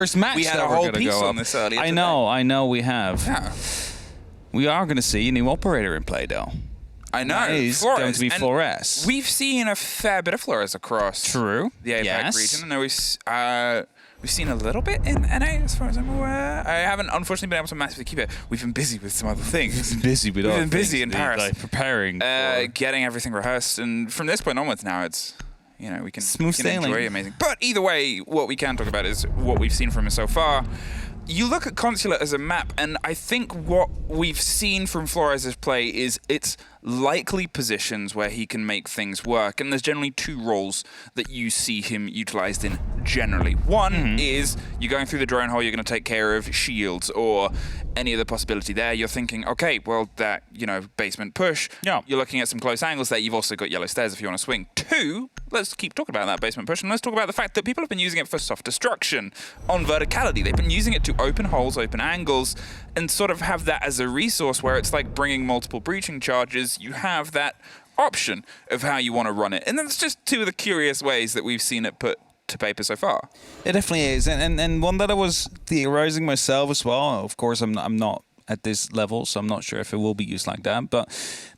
first match we had that a we're whole going to piece go on up. this earlier I know, we have. Yeah. We are going to see a new operator in play, though. I know. That is Flores. going to be And Flores. we've seen a fair bit of Flores across True. the APAC Yes. region. I know we've seen a little bit in NA, as far as I'm aware. I haven't, unfortunately, been able to massively keep it. We've been busy with some other things. We've been busy with We've other been busy things, in Paris. like preparing getting everything rehearsed. And from this point onwards now, it's, you know, we can, Smooth sailing. enjoy amazing. But either way, what we can talk about is what we've seen from him so far. You look at Consulate as a map, and I think what we've seen from Flores' play is it's likely positions where he can make things work, and there's generally two roles that you see him utilized in generally. One is you're going through the drone hole, you're going to take care of shields or any other possibility there. You're thinking, okay, well, that, you know, basement push. Yeah. You're looking at some close angles there. You've also got yellow stairs if you want to swing. Two, let's keep talking about that basement push, and let's talk about the fact that people have been using it for soft destruction on verticality. They've been using it to open holes, open angles, and sort of have that as a resource where it's like bringing multiple breaching charges. You have that option of how you want to run it. And that's just two of the curious ways that we've seen it put to paper so far. It definitely is, and one that I was theorizing myself as well. Of course, I'm not at this level, so I'm not sure if it will be used like that. But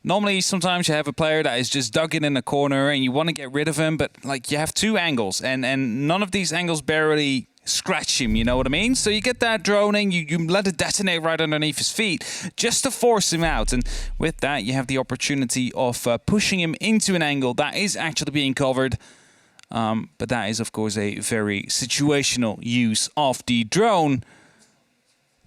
normally, sometimes you have a player that is just dug in a corner, and you want to get rid of him, but like you have two angles, and none of these angles barely scratch him, you know what I mean? So you get that droning, you let it detonate right underneath his feet just to force him out, and with that you have the opportunity of pushing him into an angle that is actually being covered. But that is, of course, a very situational use of the drone.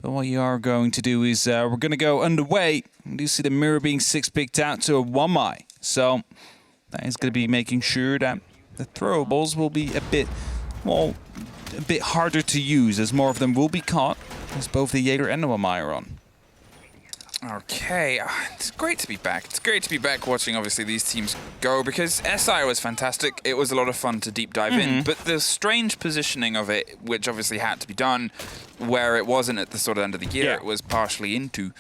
But what you are going to do is we're going to go underway. We do see the mirror being 6 picked out to a 1-eye. So that is going to be making sure that the throwables will be a bit harder to use, as more of them will be caught, as both the Jaeger and the 1-eye are on. Okay, it's great to be back. It's great to be back watching, obviously, these teams go, because SI was fantastic. It was a lot of fun to deep dive in, but the strange positioning of it, which obviously had to be done, where it wasn't at the sort of end of the year, it was partially into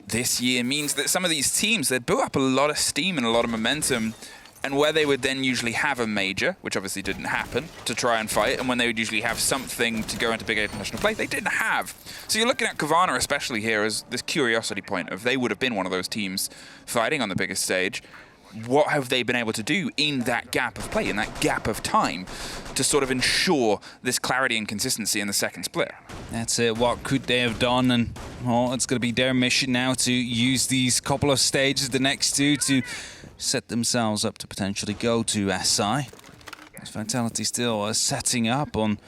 this year, means that some of these teams, they built up a lot of steam and a lot of momentum, and where they would then usually have a major, which obviously didn't happen, to try and fight, and when they would usually have something to go into big international play, they didn't have. So you're looking at Cowana especially here as this curiosity point of they would have been one of those teams fighting on the biggest stage. What have they been able to do in that gap of play, in that gap of time, to sort of ensure this clarity and consistency in the second split? That's it. What could they have done? And, well, it's going to be their mission now to use these couple of stages, the next two, to set themselves up to potentially go to SI. As Vitality still setting up on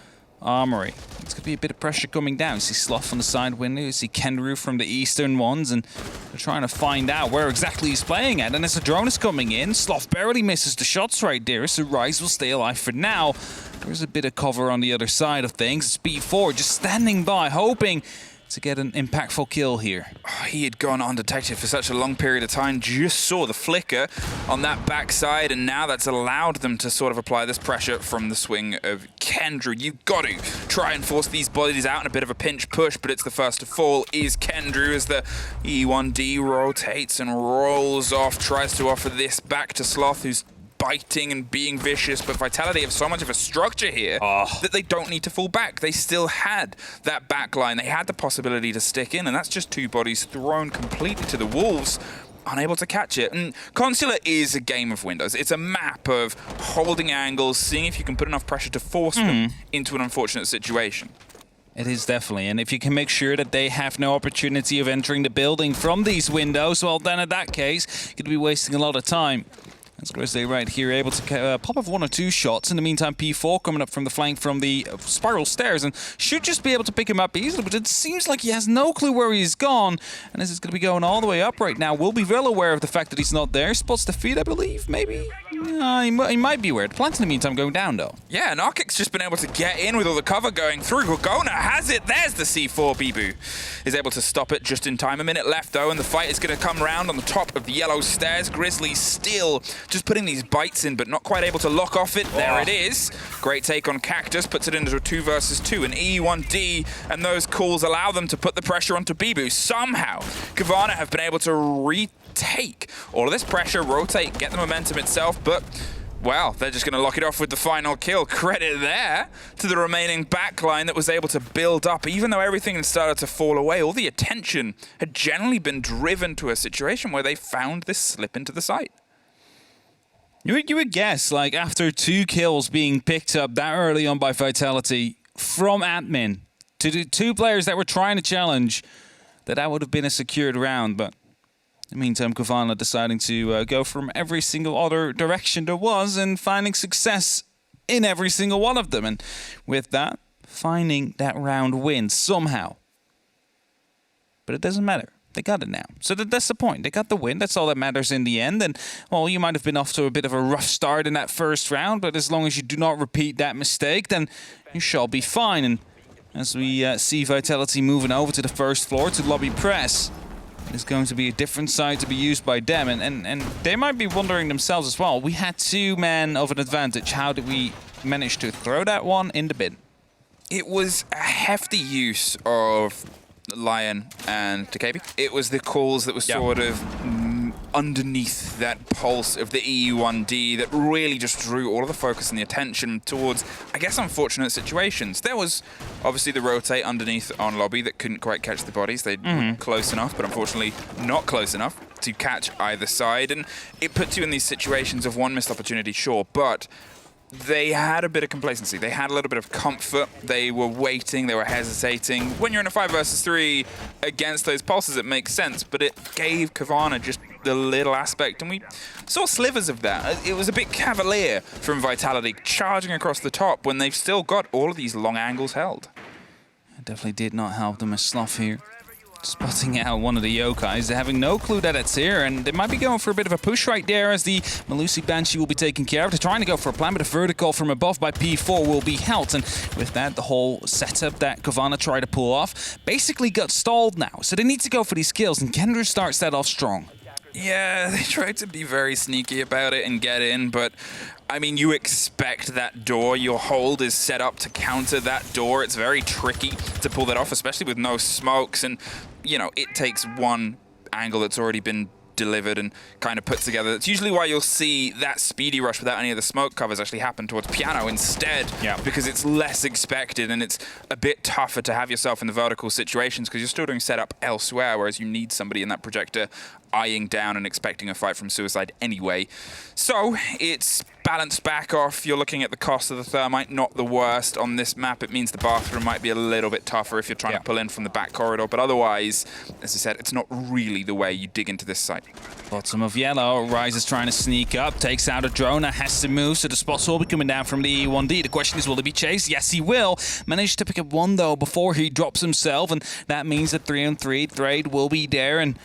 Armory. It's going to be a bit of pressure coming down. You see Sloth on the side window. You see Kenru from the eastern ones, and they're trying to find out where exactly he's playing at. And as the drone is coming in, Sloth barely misses the shots right there, so Rise will stay alive for now. There's a bit of cover on the other side of things. Speed 4 just standing by, hoping to get an impactful kill here. Oh, he had gone undetected for such a long period of time, just saw the flicker on that backside, and now that's allowed them to sort of apply this pressure from the swing of Kendra. You've got to try and force these bodies out in a bit of a pinch push, but it's the first to fall is Kendra as the E1D rotates and rolls off, tries to offer this back to Sloth, who's biting and being vicious, but Vitality have so much of a structure here that they don't need to fall back. They still had that back line. They had the possibility to stick in, and that's just two bodies thrown completely to the wolves, unable to catch it. And Consulate is a game of windows. It's a map of holding angles, seeing if you can put enough pressure to force them into an unfortunate situation. It is definitely, and if you can make sure that they have no opportunity of entering the building from these windows, well, then in that case, you're going to be wasting a lot of time. As Grizzly right here able to pop up 1 or 2 shots. In the meantime, P4 coming up from the flank from the spiral stairs and should just be able to pick him up easily, but it seems like he has no clue where he's gone. And this is going to be going all the way up right now. We'll be well aware of the fact that he's not there. Spots the feed, I believe, maybe? He might be aware. The plant's in the meantime going down, though. Yeah, Narkic's just been able to get in with all the cover going through. Gorgona has it. There's the C4. Bibu is able to stop it just in time. A minute left, though, and the fight is going to come round on the top of the yellow stairs. Grizzly still just putting these bites in, but not quite able to lock off it. There it is. Great take on Cactus. Puts it into a 2 versus 2. An E1D, and those calls allow them to put the pressure onto Bibu. Somehow, Cowana have been able to retake all of this pressure, rotate, get the momentum itself, but Well, they're just going to lock it off with the final kill. Credit there to the remaining backline that was able to build up. Even though everything had started to fall away, all the attention had generally been driven to a situation where they found this slip into the site. You would guess, like, after 2 kills being picked up that early on by Vitality from admin to the 2 players that were trying to challenge, that would have been a secured round, but in the meantime, Cowana deciding to go from every single other direction there was and finding success in every single one of them. And with that, finding that round win somehow. But it doesn't matter. They got it now. So that's the point. They got the win. That's all that matters in the end. And, well, you might have been off to a bit of a rough start in that first round, but as long as you do not repeat that mistake, then you shall be fine. And as we see Vitality moving over to the first floor to lobby press, it's going to be a different side to be used by them, and they might be wondering themselves as well. We had 2 men of an advantage. How did we manage to throw that one in the bin? It was a hefty use of Lion and Takebi. It was the calls that were sort of underneath that pulse of the EU1D that really just drew all of the focus and the attention towards, I guess, unfortunate situations. There was obviously the rotate underneath on lobby that couldn't quite catch the bodies. They were close enough, but unfortunately not close enough to catch either side. And it puts you in these situations of one missed opportunity, sure, but they had a bit of complacency. They had a little bit of comfort. They were waiting. They were hesitating. When you're in a 5 versus 3 against those pulses, it makes sense, but it gave Cowana just the little aspect, and we saw slivers of that. It was a bit cavalier from Vitality, charging across the top when they've still got all of these long angles held. It definitely did not help them as Slough here, spotting out one of the yokais. They're having no clue that it's here, and they might be going for a bit of a push right there as the Malusi Banshee will be taken care of. They're trying to go for a plan, but a vertical from above by P4 will be held, and with that, the whole setup that Cowana tried to pull off basically got stalled now. So they need to go for these kills, and Kendra starts that off strong. Yeah, they tried to be very sneaky about it and get in, but I mean, you expect that door. Your hold is set up to counter that door. It's very tricky to pull that off, especially with no smokes. And, you know, it takes one angle that's already been delivered and kind of put together. That's usually why you'll see that speedy rush without any of the smoke covers actually happen towards Piano instead, because it's less expected and it's a bit tougher to have yourself in the vertical situations because you're still doing setup elsewhere, whereas you need somebody in that projector eyeing down and expecting a fight from Suicide anyway. So it's balanced back off. You're looking at the cost of the thermite, not the worst. On this map, it means the bathroom might be a little bit tougher if you're trying to pull in from the back corridor, but otherwise, as I said, it's not really the way you dig into this site. Bottom of yellow, Rise is trying to sneak up, takes out a drone, has to move, so the spots will be coming down from the E1D. The question is, will he be chased? Yes, he will. Managed to pick up one, though, before he drops himself, and that means that 3-on-3 trade will be there, and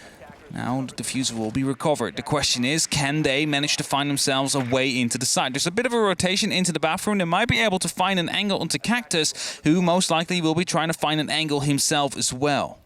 now the diffuser will be recovered. The question is, can they manage to find themselves a way into the site? There's a bit of a rotation into the bathroom. They might be able to find an angle onto Cactus, who most likely will be trying to find an angle himself as well.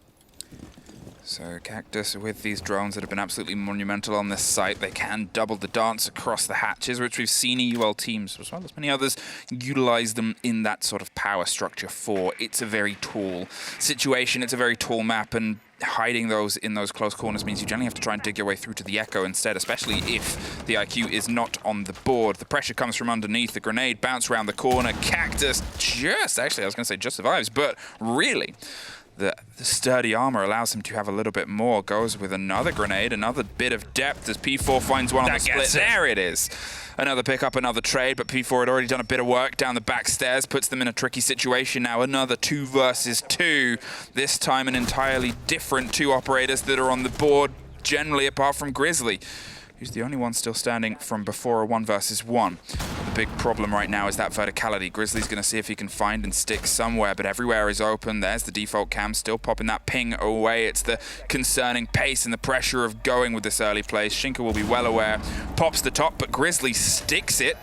So Cactus, with these drones that have been absolutely monumental on this site, they can double the dance across the hatches, which we've seen EUL teams, as well as many others, utilize them in that sort of power structure for. It's a very tall situation, it's a very tall map, and hiding those in those close corners means you generally have to try and dig your way through to the Echo instead, especially if the IQ is not on the board. The pressure comes from underneath, the grenade bounce around the corner, Cactus just, actually I was going to say just survives, but really, the sturdy armor allows him to have a little bit more. Goes with another grenade, another bit of depth as P4 finds one on the split. There it is. Another pickup, another trade, but P4 had already done a bit of work down the back stairs, puts them in a tricky situation now. Another 2 versus 2. This time an entirely different 2 operators that are on the board, generally apart from Grizzly, who's the only one still standing from before a 1 versus 1. The big problem right now is that verticality. Grizzly's going to see if he can find and stick somewhere, but everywhere is open. There's the default cam, still popping that ping away. It's the concerning pace and the pressure of going with this early place. Shinka will be well aware. Pops the top, but Grizzly sticks it,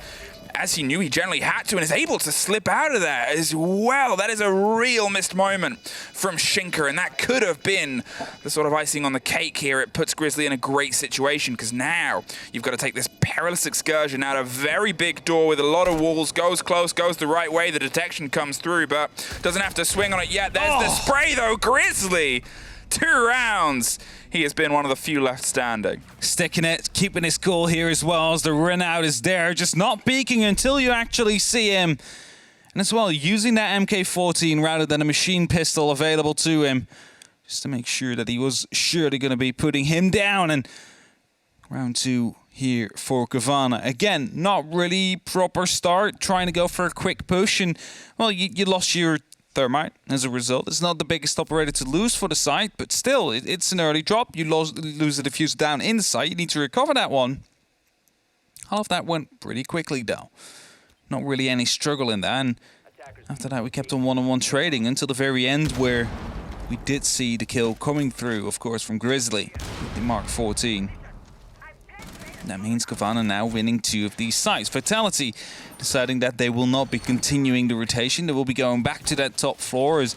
as he knew he generally had to, and is able to slip out of that as well. That is a real missed moment from Shinka, and that could have been the sort of icing on the cake here. It puts Grizzly in a great situation, because now you've got to take this perilous excursion out a very big door with a lot of walls, goes close, goes the right way, the detection comes through, but doesn't have to swing on it yet. There's the spray, though. Grizzly 2 rounds. He has been one of the few left standing. Sticking it, keeping his cool here as well as the run out is there, just not peeking until you actually see him. And as well, using that MK14 rather than a machine pistol available to him, just to make sure that he was surely going to be putting him down. And round 2 here for Cowana. Again, not really proper start, trying to go for a quick push. And, well, you lost your thermite as a result. It's not the biggest operator to lose for the site, but still, it's an early drop. You lose the diffuser down in the site. You need to recover that one. All of that went pretty quickly, though. Not really any struggle in that. And after that, we kept on one-on-one trading until the very end, where we did see the kill coming through, of course, from Grizzly with the Mark 14. That means Cowana now winning 2 of these sites. Vitality deciding that they will not be continuing the rotation. They will be going back to that top floor, as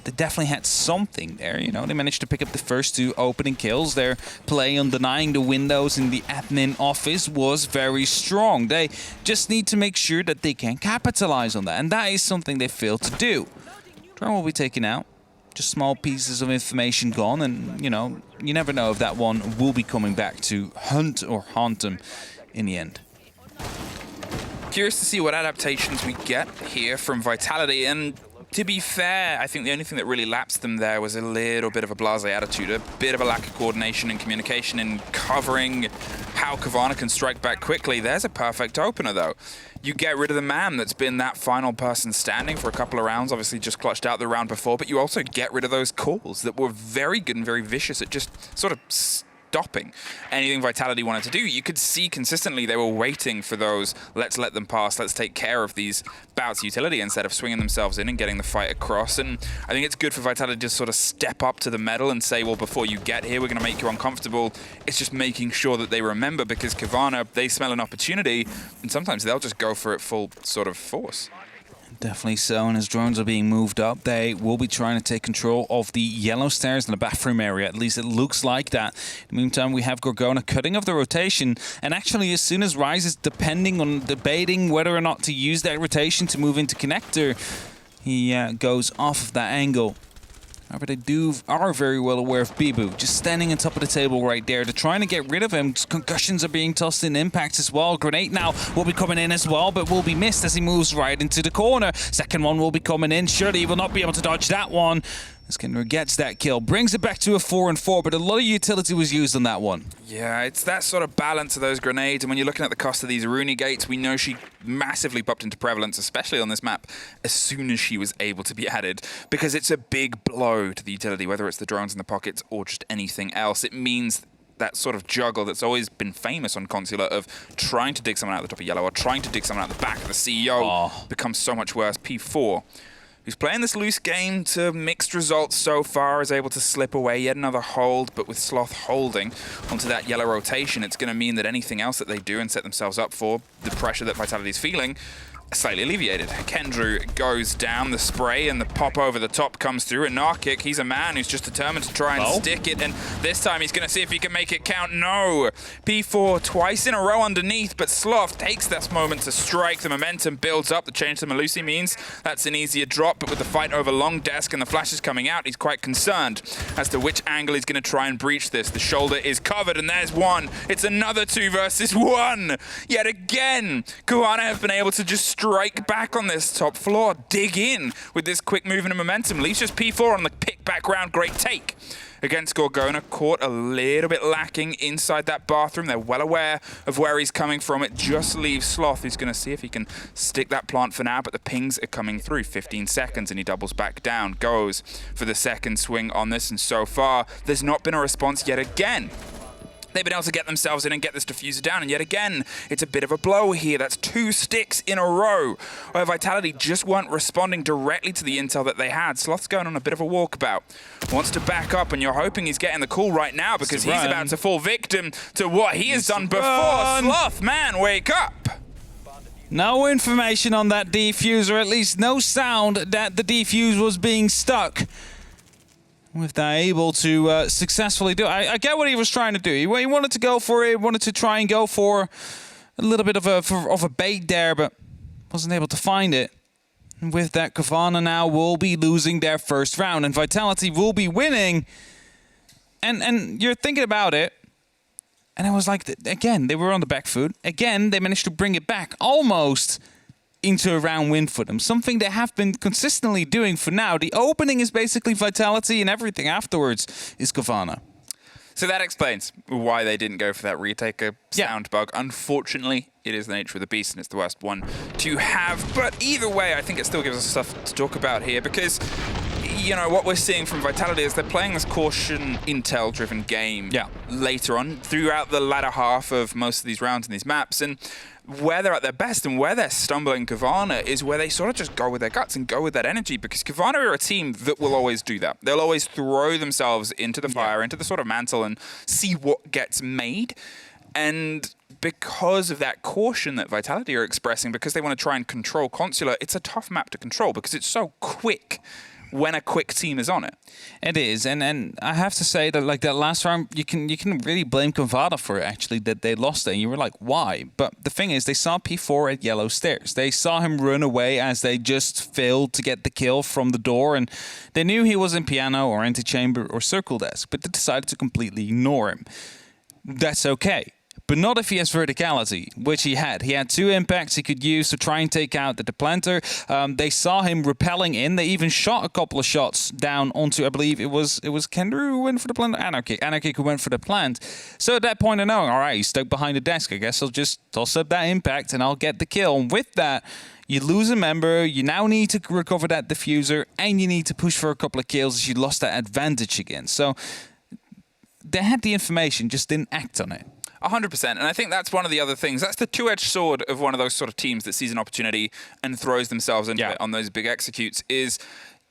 they definitely had something there. You know, they managed to pick up the first 2 opening kills. Their play on denying the windows in the admin office was very strong. They just need to make sure that they can capitalize on that, and that is something they failed to do. Drone will be taken out. Just small pieces of information gone, and, you know, you never know if that one will be coming back to hunt or haunt them in the end. Curious to see what adaptations we get here from Vitality, and to be fair, I think the only thing that really lapsed them there was a little bit of a blasé attitude, a bit of a lack of coordination and communication in covering how Cowana can strike back quickly. There's a perfect opener, though. You get rid of the man that's been that final person standing for a couple of rounds, obviously just clutched out the round before, but you also get rid of those calls that were very good and very vicious at just sort of stopping anything Vitality wanted to do. You could see consistently they were waiting for those, let's let them pass, let's take care of these bouts utility instead of swinging themselves in and getting the fight across. And I think it's good for Vitality to just sort of step up to the medal and say, well, before you get here, we're going to make you uncomfortable. It's just making sure that they remember, because Cowana, they smell an opportunity, and sometimes they'll just go for it full sort of force. Definitely so, and as drones are being moved up, they will be trying to take control of the yellow stairs in the bathroom area. At least it looks like that. In the meantime, we have Gorgona cutting off the rotation, and actually as soon as Rise is depending on debating whether or not to use that rotation to move into connector, he goes off of that angle. However, they are very well aware of Bibu, just standing on top of the table right there. They're trying to get rid of him. Concussions are being tossed in, impacts as well. Grenade now will be coming in as well, but will be missed as he moves right into the corner. Second one will be coming in. Surely he will not be able to dodge that one. Skinner gets that kill, brings it back to a 4-4, but a lot of utility was used on that one. Yeah, it's that sort of balance of those grenades, and when you're looking at the cost of these Rooney gates, we know she massively popped into prevalence, especially on this map, as soon as she was able to be added, because it's a big blow to the utility, whether it's the drones in the pockets or just anything else. It means that sort of juggle that's always been famous on Consular of trying to dig someone out the top of yellow or trying to dig someone out the back of the CEO becomes so much worse. P4, who's playing this loose game to mixed results so far, is able to slip away. Yet another hold, but with Sloth holding onto that yellow rotation, it's going to mean that anything else that they do and set themselves up for, the pressure that Vitality's feeling, slightly alleviated. Kendrew goes down, the spray and the pop over the top comes through, and Narkic, he's a man who's just determined to try and stick it, and this time he's going to see if he can make it count. No! P4 twice in a row underneath, but Sloth takes this moment to strike. The momentum builds up. The change to Malusi means that's an easier drop, but with the fight over long desk and the flashes coming out, he's quite concerned as to which angle he's going to try and breach this. The shoulder is covered, and there's one. It's another 2 versus 1. Yet again, Cowana have been able to just strike back on this top floor, dig in with this quick movement and momentum. Leaves just P4 on the pick back round. Great take against Gorgona. Caught a little bit lacking inside that bathroom. They're well aware of where he's coming from. It just leaves Sloth, who's going to see if he can stick that plant for now, but the pings are coming through. 15 seconds and he doubles back down. Goes for the second swing on this, and so far there's not been a response yet again. They've been able to get themselves in and get this diffuser down, and yet again, it's a bit of a blow here. That's 2 sticks in a row where Vitality just weren't responding directly to the intel that they had. Sloth's going on a bit of a walkabout. Wants to back up, and you're hoping he's getting the call right now because he's about to fall victim to what he has done before. Sloth, man, wake up! No information on that defuser, at least no sound that the defuse was being stuck. With that able to successfully do it. I get what he was trying to do. He wanted to go for it, wanted to try and go for a little bit of a bait there, but wasn't able to find it. And with that, Cowana now will be losing their first round, and Vitality will be winning And you're thinking about it, and it was like, again, they were on the back foot. Again, they managed to bring it back almost into a round win for them. Something they have been consistently doing for now. The opening is basically Vitality, and everything afterwards is Cowana. So that explains why they didn't go for that retaker sound bug. Unfortunately, it is the nature of the beast, and it's the worst one to have. But either way, I think it still gives us stuff to talk about here, because you know what we're seeing from Vitality is they're playing this caution intel-driven game later on throughout the latter half of most of these rounds and these maps. And where they're at their best and where they're stumbling Cowana is where they sort of just go with their guts and go with that energy, because Cowana are a team that will always do that. They'll always throw themselves into the fire, into the sort of mantle, and see what gets made. And because of that caution that Vitality are expressing, because they want to try and control Consular, it's a tough map to control because it's so quick when a quick team is on it. It is, and I have to say that like that last round, you can really blame Cowana for it, actually, that they lost it. And you were like, why? But the thing is, they saw P4 at Yellow Stairs. They saw him run away as they just failed to get the kill from the door, and they knew he was in Piano or Antechamber or Circle Desk, but they decided to completely ignore him. That's okay. But not if he has verticality, which he had. He had 2 impacts he could use to try and take out the planter. They saw him repelling in. They even shot a couple of shots down onto, I believe it was Kendra who went for the plant, Anarchic who went for the plant. So at that point of knowing, all right, he's stuck behind the desk. I guess I'll just toss up that impact and I'll get the kill. And with that, you lose a member, you now need to recover that diffuser, and you need to push for a couple of kills as you lost that advantage again. So they had the information, just didn't act on it. 100%, and I think that's one of the other things. That's the two-edged sword of one of those sort of teams that sees an opportunity and throws themselves into it on those big executes, is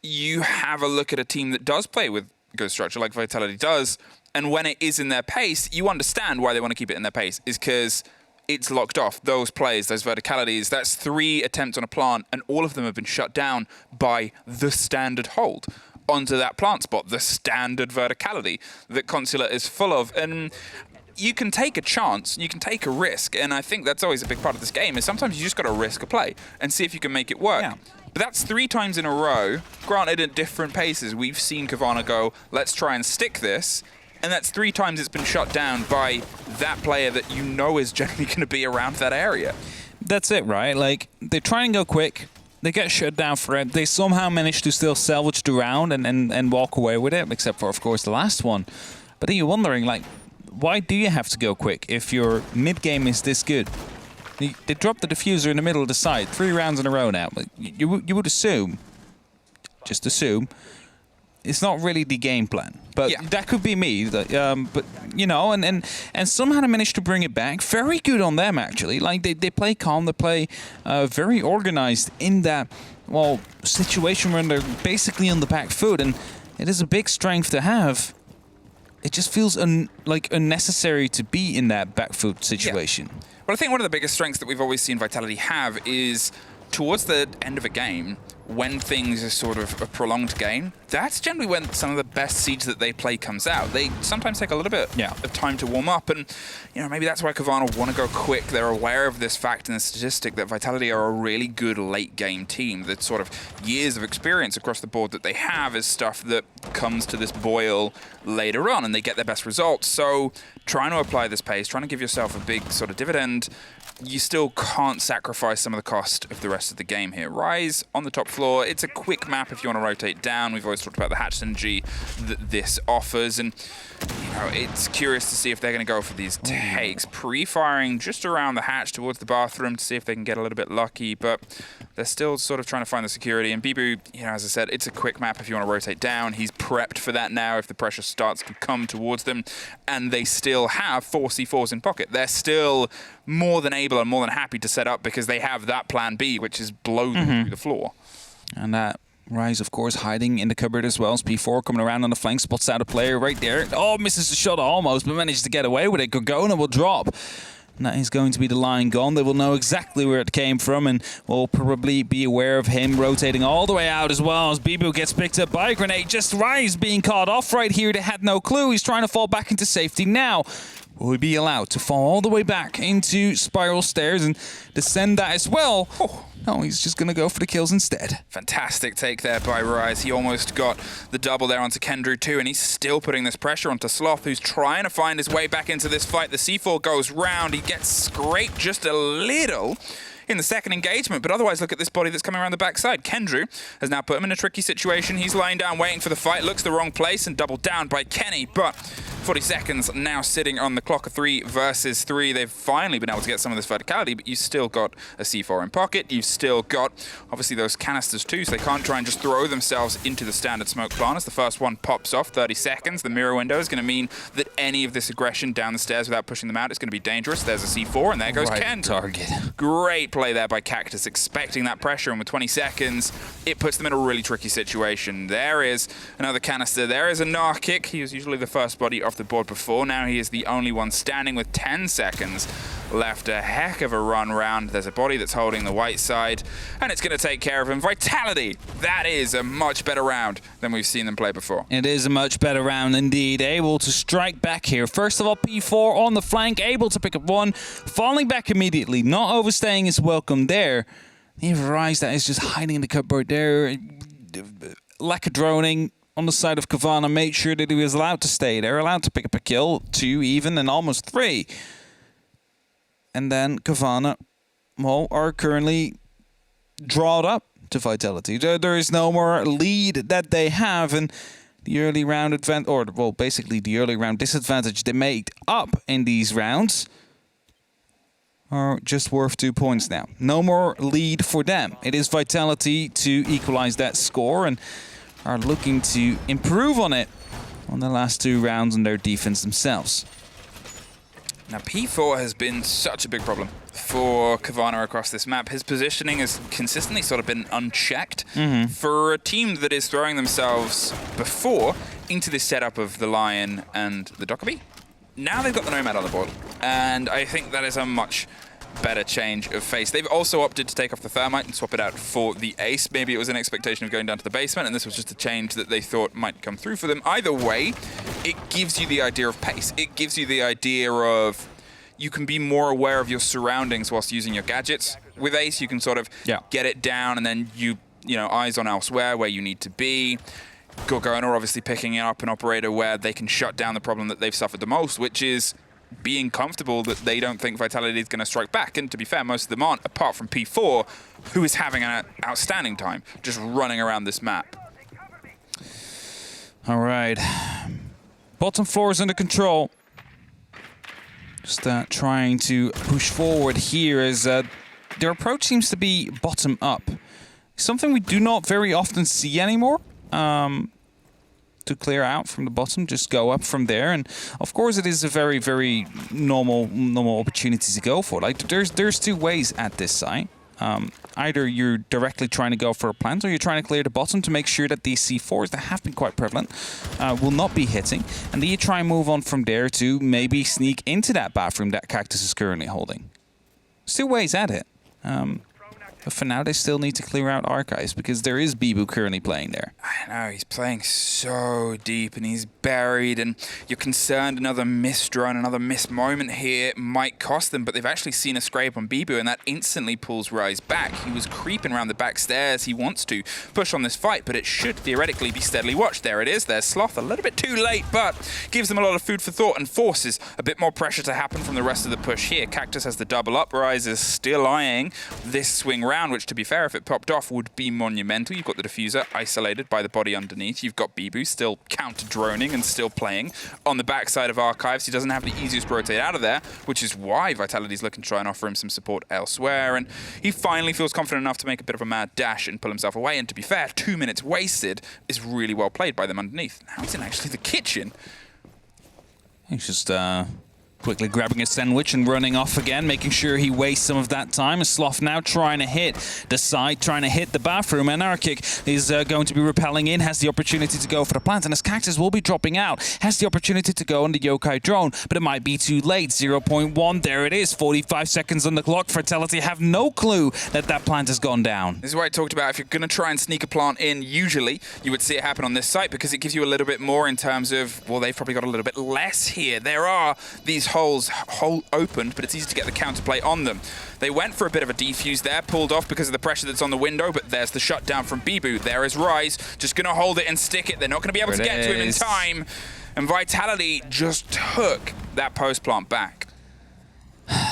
you have a look at a team that does play with good structure like Vitality does, and when it is in their pace, you understand why they want to keep it in their pace, is because it's locked off. Those plays, those verticalities, that's 3 attempts on a plant, and all of them have been shut down by the standard hold onto that plant spot, the standard verticality that Consular is full of. And you can take a chance, you can take a risk, and I think that's always a big part of this game, is sometimes you just got to risk a play and see if you can make it work. Yeah. But that's 3 times in a row, granted at different paces. We've seen Cowana go, let's try and stick this, and that's 3 times it's been shut down by that player that you know is generally going to be around that area. That's it, right? Like, they try and go quick, they get shut down for it, they somehow manage to still salvage the round and walk away with it, except for, of course, the last one. But then you're wondering, like, why do you have to go quick if your mid-game is this good? They dropped the diffuser in the middle of the site 3 rounds in a row now. You would assume, just assume, it's not really the game plan. But that could be me. But, you know, and somehow they managed to bring it back. Very good on them, actually. Like, they play calm, they play very organized in that, well, situation when they're basically on the back foot. And it is a big strength to have. It just feels like unnecessary to be in that back foot situation. Yeah. But I think one of the biggest strengths that we've always seen Vitality have is towards the end of a game, when things are sort of a prolonged game, that's generally when some of the best siege that they play comes out. They sometimes take a little bit of time to warm up, and you know, maybe that's why Cowana want to go quick. They're aware of this fact and the statistic that Vitality are a really good late game team. That sort of years of experience across the board that they have is stuff that comes to this boil later on, and they get their best results. So trying to apply this pace, trying to give yourself a big sort of dividend, you still can't sacrifice some of the cost of the rest of the game here. Rise on the top floor. It's a quick map if you want to rotate down. We've always talked about the hatch synergy that this offers, and you know, it's curious to see if they're going to go for these takes. Pre-firing just around the hatch towards the bathroom to see if they can get a little bit lucky, but they're still sort of trying to find the security. And Bibu, you know, as I said, it's a quick map if you want to rotate down. He's prepped for that now if the pressure starts to come towards them, and they still have 4 C4s in pocket. They're still more than able and more than happy to set up because they have that plan B, which is blow them through the floor. And that Rise, of course, hiding in the cupboard as well as P4 coming around on the flank, spots out a player right there. Oh, misses the shot almost, but manages to get away with it. Cowana will drop. And that is going to be the line gone. They will know exactly where it came from and will probably be aware of him rotating all the way out as well as Bibu gets picked up by a grenade. Just Rise being caught off right here. They had no clue. He's trying to fall back into safety now. Will he be allowed to fall all the way back into Spiral Stairs and descend that as well? Oh, no, he's just going to go for the kills instead. Fantastic take there by Rise. He almost got the double there onto Kendrew too, and he's still putting this pressure onto Sloth, who's trying to find his way back into this fight. The C4 goes round. He gets scraped just a little in the second engagement, but otherwise look at this body that's coming around the backside. Kendrew has now put him in a tricky situation. He's lying down waiting for the fight, looks the wrong place and doubled down by Kenny, but 40 seconds now sitting on the clock of 3 versus 3. They've finally been able to get some of this verticality, but you've still got a C4 in pocket. You've still got, obviously, those canisters too, so they can't try and just throw themselves into the standard smoke plant. As the first one pops off, 30 seconds, the mirror window is going to mean that any of this aggression down the stairs without pushing them out is going to be dangerous. There's a C4, and there goes Ken. Target. Great play there by Cactus, expecting that pressure, and with 20 seconds, it puts them in a really tricky situation. There is another canister. There is a Narkic. He was usually the first body off the board before. Now he is the only one standing with 10 seconds left. A heck of a run round. There's a body that's holding the white side, and it's going to take care of him. Vitality. That is a much better round than we've seen them play before. It is a much better round indeed. Able to strike back here. First of all, P4 on the flank, able to pick up one, falling back immediately, not overstaying his welcome there. You have Rise that is just hiding in the cupboard there. Lack of droning on the side of Cowana made sure that he was allowed to stay there, allowed to pick up a kill, 2 even, and almost 3. And then Cowana, well, are currently drawed up to Vitality. There is no more lead that they have, and the early round advantage, or well, basically the early round disadvantage they made up in these rounds are just worth 2 points now. No more lead for them. It is Vitality to equalize that score, and are looking to improve on it on the last 2 rounds on their defense themselves. Now, P4 has been such a big problem for Cowana across this map. His positioning has consistently sort of been unchecked for a team that is throwing themselves before into this setup of the Lion and the Dokkaebi. Now they've got the Nomad on the board, and I think that is a much better change of face. They've also opted to take off the Thermite and swap it out for the Ace. Maybe it was an expectation of going down to the basement, and this was just a change that they thought might come through for them. Either way, it gives you the idea of pace. It gives you the idea of you can be more aware of your surroundings whilst using your gadgets. With Ace, you can sort of get it down, and then you know, eyes on elsewhere where you need to be. Gorgona obviously picking up an operator where they can shut down the problem that they've suffered the most, which is being comfortable that they don't think Vitality is going to strike back. And to be fair, most of them aren't, apart from P4, who is having an outstanding time just running around this map. All right. Bottom floor is under control. Just trying to push forward here as their approach seems to be bottom up. Something we do not very often see anymore. To clear out from the bottom, just go up from there, and of course it is a very, very normal opportunity to go for. Like there's 2 ways at this site. Either you're directly trying to go for a plant, or you're trying to clear the bottom to make sure that these C4s that have been quite prevalent will not be hitting, and then you try and move on from there to maybe sneak into that bathroom that Cactus is currently holding. There's 2 ways at it. But for now, they still need to clear out Archives because there is Bibu currently playing there. I know, he's playing so deep and he's buried, and you're concerned another missed run, another missed moment here might cost them, but they've actually seen a scrape on Bibu, and that instantly pulls Rise back. He was creeping around the back stairs. He wants to push on this fight, but it should theoretically be steadily watched. There it is. There's Sloth, a little bit too late, but gives them a lot of food for thought and forces a bit more pressure to happen from the rest of the push here. Cactus has the double up. Rise is still eyeing this swing round, which, to be fair, if it popped off, would be monumental. You've got the diffuser isolated by the body underneath. You've got Bibu still counter-droning and still playing on the backside of Archives. He doesn't have the easiest rotate out of there, which is why Vitality's looking to try and offer him some support elsewhere. And he finally feels confident enough to make a bit of a mad dash and pull himself away. And to be fair, 2 minutes wasted is really well played by them underneath. Now he's in actually the kitchen. He's just quickly grabbing a sandwich and running off again, making sure he wastes some of that time. And Sloth now trying to hit the side, trying to hit the bathroom. And Narkic is going to be repelling in, has the opportunity to go for the plant. And as Cactus will be dropping out, has the opportunity to go on the Yokai drone, but it might be too late. 0.1, there it is. 45 seconds on the clock. Vitality have no clue that that plant has gone down. This is what I talked about. If you're going to try and sneak a plant in, usually you would see it happen on this site because it gives you a little bit more in terms of, well, they've probably got a little bit less here. There are these holes opened, but it's easy to get the counterplay on them. They went for a bit of a defuse there, pulled off because of the pressure that's on the window, but there's the shutdown from Bibu. There is Rise, just going to hold it and stick it. They're not going to be able to get to him in time. And Vitality just took that post plant back.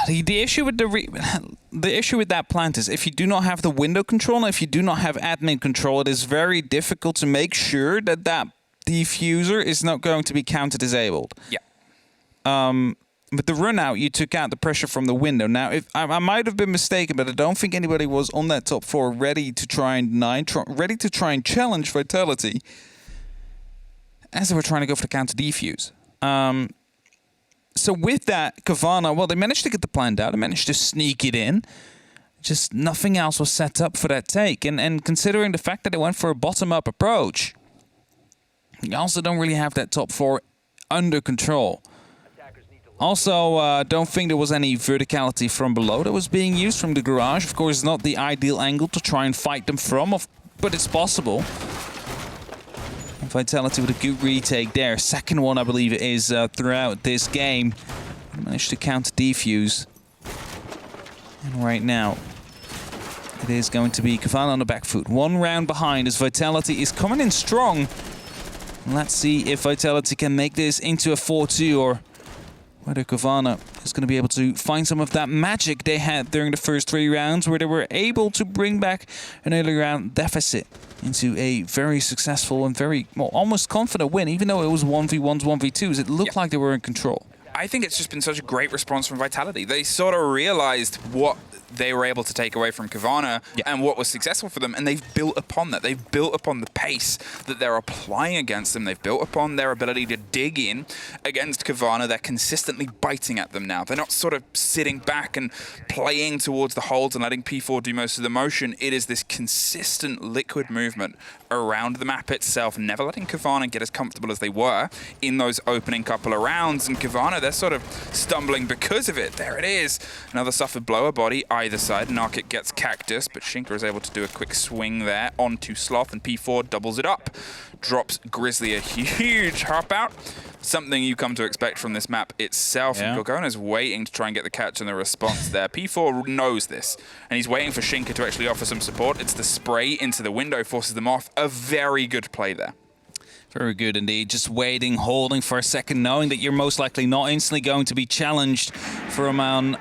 The issue with the issue with that plant is if you do not have the window control, if you do not have admin control, it is very difficult to make sure that that diffuser is not going to be counter-disabled. Yeah. With the run out, you took out the pressure from the window. Now, if I might have been mistaken, but I don't think anybody was on that top floor ready to try and challenge Vitality as they were trying to go for the counter defuse. So with that, Cowana, well, they managed to get the plan down. They managed to sneak it in. Just nothing else was set up for that take. And considering the fact that they went for a bottom-up approach, you also don't really have that top floor under control. Also, don't think there was any verticality from below that was being used from the garage. Of course, it's not the ideal angle to try and fight them from, but it's possible. And Vitality with a good retake there. Second one, I believe it is, throughout this game. Managed to counter defuse. And right now, it is going to be Cowana on the back foot. 1 round behind as Vitality is coming in strong. Let's see if Vitality can make this into a 4-2 or whether Cowana is going to be able to find some of that magic they had during the first 3 rounds where they were able to bring back an early round deficit into a very successful and very, well, almost confident win, even though it was 1v1s, 1v2s. It looked like they were in control. I think it's just been such a great response from Vitality. They sort of realized what they were able to take away from Cowana and what was successful for them, and they've built upon that. They've built upon the pace that they're applying against them. They've built upon their ability to dig in against Cowana. They're consistently biting at them now. They're not sort of sitting back and playing towards the holds and letting P4 do most of the motion. It is this consistent liquid movement around the map itself, never letting Cowana get as comfortable as they were in those opening couple of rounds. And Cowana, they're sort of stumbling because of it. There it is. Another suffered blower body either side. Narkit gets Cactus, but Shinka is able to do a quick swing there onto Sloth, and P4 doubles it up. Drops Grizzly a huge hop out. Something you come to expect from this map itself. Yeah. And Gorgona's waiting to try and get the catch and the response there. P4 knows this, and he's waiting for Shinka to actually offer some support. It's the spray into the window, forces them off. A very good play there. Very good indeed. Just waiting, holding for a second, knowing that you're most likely not instantly going to be challenged from on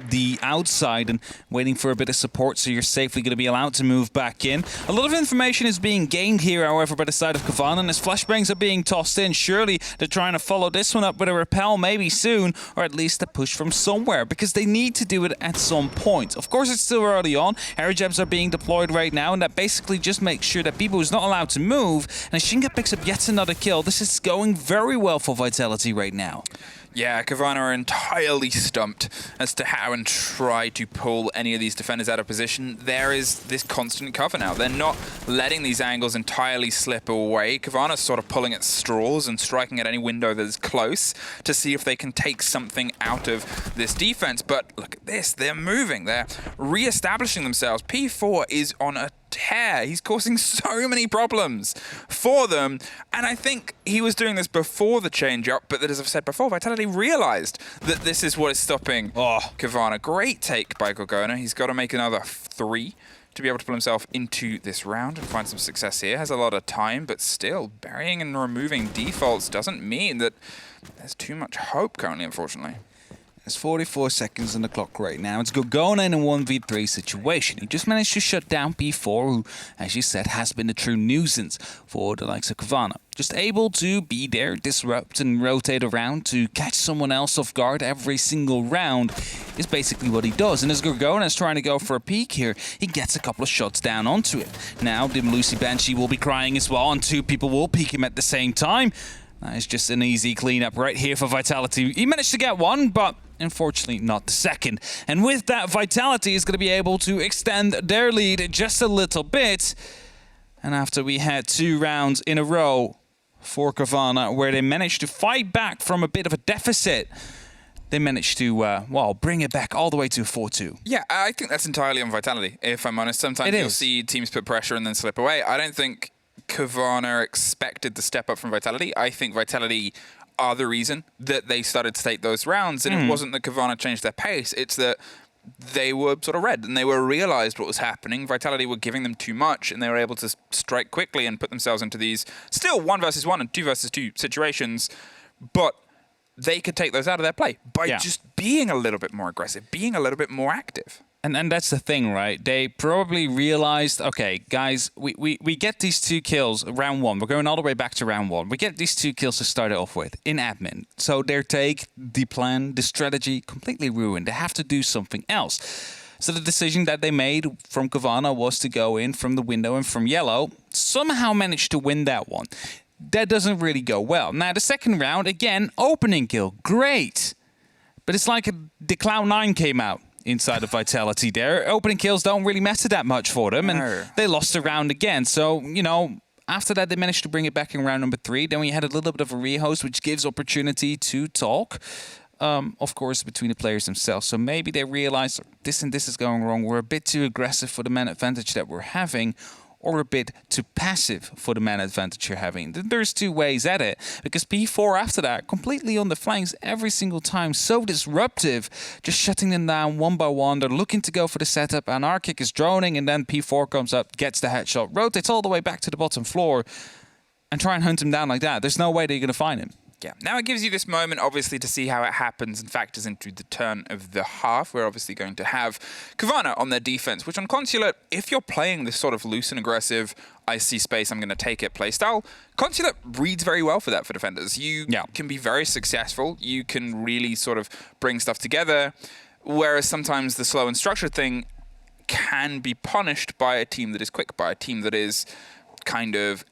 the outside, and waiting for a bit of support so you're safely going to be allowed to move back in. A lot of information is being gained here, however, by the side of Cowana, and as flashbangs are being tossed in, surely they're trying to follow this one up with a repel maybe soon, or at least a push from somewhere, because they need to do it at some point. Of course, it's still early on. Air jabs are being deployed right now, and that basically just makes sure that Bibu is not allowed to move, and Shinka picks up yet another kill. This is going very well for Vitality right now. Yeah, Cowana are entirely stumped as to how and try to pull any of these defenders out of position. There is this constant cover now. They're not letting these angles entirely slip away. Covana's sort of pulling at straws and striking at any window that is close to see if they can take something out of this defense. But look at this. They're moving. They're re-establishing themselves. P4 is on a tear. He's causing so many problems for them, and I think he was doing this before the change up, but as I've said before, Vitality realized that this is what is stopping Cowana. Great take by Gorgona. He's got to make another 3 to be able to pull himself into this round and find some success here. Has a lot of time, but still, burying and removing defaults doesn't mean that there's too much hope currently, unfortunately. There's 44 seconds on the clock right now. It's Gorgona in a 1v3 situation. He just managed to shut down P4, who, as you said, has been a true nuisance for the likes of Cowana. Just able to be there, disrupt and rotate around to catch someone else off guard every single round is basically what he does. And as Gorgona is trying to go for a peek here, he gets a couple of shots down onto it. Now, the Lucy Banshee will be crying as well, and 2 people will peek him at the same time. That is just an easy cleanup right here for Vitality. He managed to get 1, but unfortunately not the second. And with that, Vitality is going to be able to extend their lead just a little bit. And after we had 2 rounds in a row for Cowana, where they managed to fight back from a bit of a deficit, they managed to, well, bring it back all the way to 4-2. Yeah, I think that's entirely on Vitality, if I'm honest. Sometimes you'll see teams put pressure and then slip away. I don't think Cowana expected the step up from Vitality. I think Vitality are the reason that they started to take those rounds. And it wasn't that Cowana changed their pace. It's that they were sort of read and they were realized what was happening. Vitality were giving them too much and they were able to strike quickly and put themselves into these still 1 versus 1 and 2 versus 2 situations. But they could take those out of their play by just being a little bit more aggressive, being a little bit more active. And that's the thing, right? They probably realized, okay, guys, we get these 2 kills round 1. We're going all the way back to round 1. We get these 2 kills to start it off with in admin. So their take, the plan, the strategy, completely ruined. They have to do something else. So the decision that they made from Cowana was to go in from the window and from yellow, somehow managed to win that one. That doesn't really go well. Now, the second round, again, opening kill, great. But it's like the Cloud9 came out inside of Vitality there. Opening kills don't really matter that much for them, and they lost the round again. So, you know, after that, they managed to bring it back in round number 3. Then we had a little bit of a rehost, which gives opportunity to talk, of course, between the players themselves. So maybe they realized this and this is going wrong. We're a bit too aggressive for the man advantage that we're having, or a bit too passive for the man advantage you're having. There's 2 ways at it, because P4 after that, completely on the flanks every single time, so disruptive, just shutting them down one by one. They're looking to go for the setup, and our kick is droning, and then P4 comes up, gets the headshot, rotates all the way back to the bottom floor, and try and hunt him down like that. There's no way that you're going to find him. Yeah. Now it gives you this moment, obviously, to see how it happens and factors into the turn of the half. We're obviously going to have Cowana on their defense, which on Consulate, if you're playing this sort of loose and aggressive, I see space, I'm going to take it playstyle, Consulate reads very well for that for defenders. You can be very successful. You can really sort of bring stuff together, whereas sometimes the slow and structured thing can be punished by a team that is quick, by a team that is kind of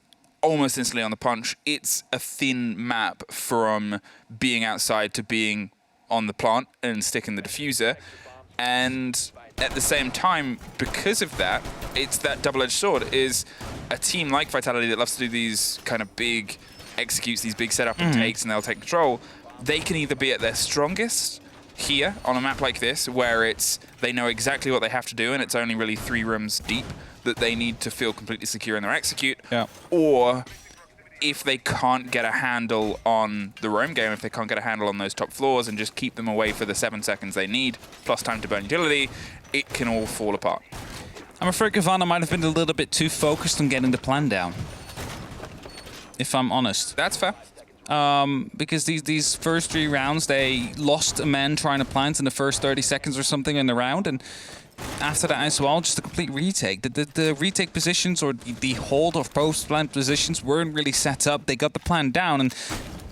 almost instantly on the punch. It's a thin map from being outside to being on the plant and sticking the diffuser. And at the same time, because of that, it's that double-edged sword. Is a team like Vitality that loves to do these kind of big executes, these big setup and takes, and they'll take control. They can either be at their strongest here on a map like this, where it's they know exactly what they have to do and it's only really 3 rooms deep that they need to feel completely secure in their execute, or if they can't get a handle on the roam game, if they can't get a handle on those top floors and just keep them away for the 7 seconds they need, plus time to burn utility, it can all fall apart. I'm afraid Cowana might have been a little bit too focused on getting the plan down, if I'm honest. That's fair. Because these first 3 rounds, they lost a man trying to plant in the first 30 seconds or something in the round, and after that as well, just a complete retake. The retake positions or the hold of post-plant positions weren't really set up. They got the plan down and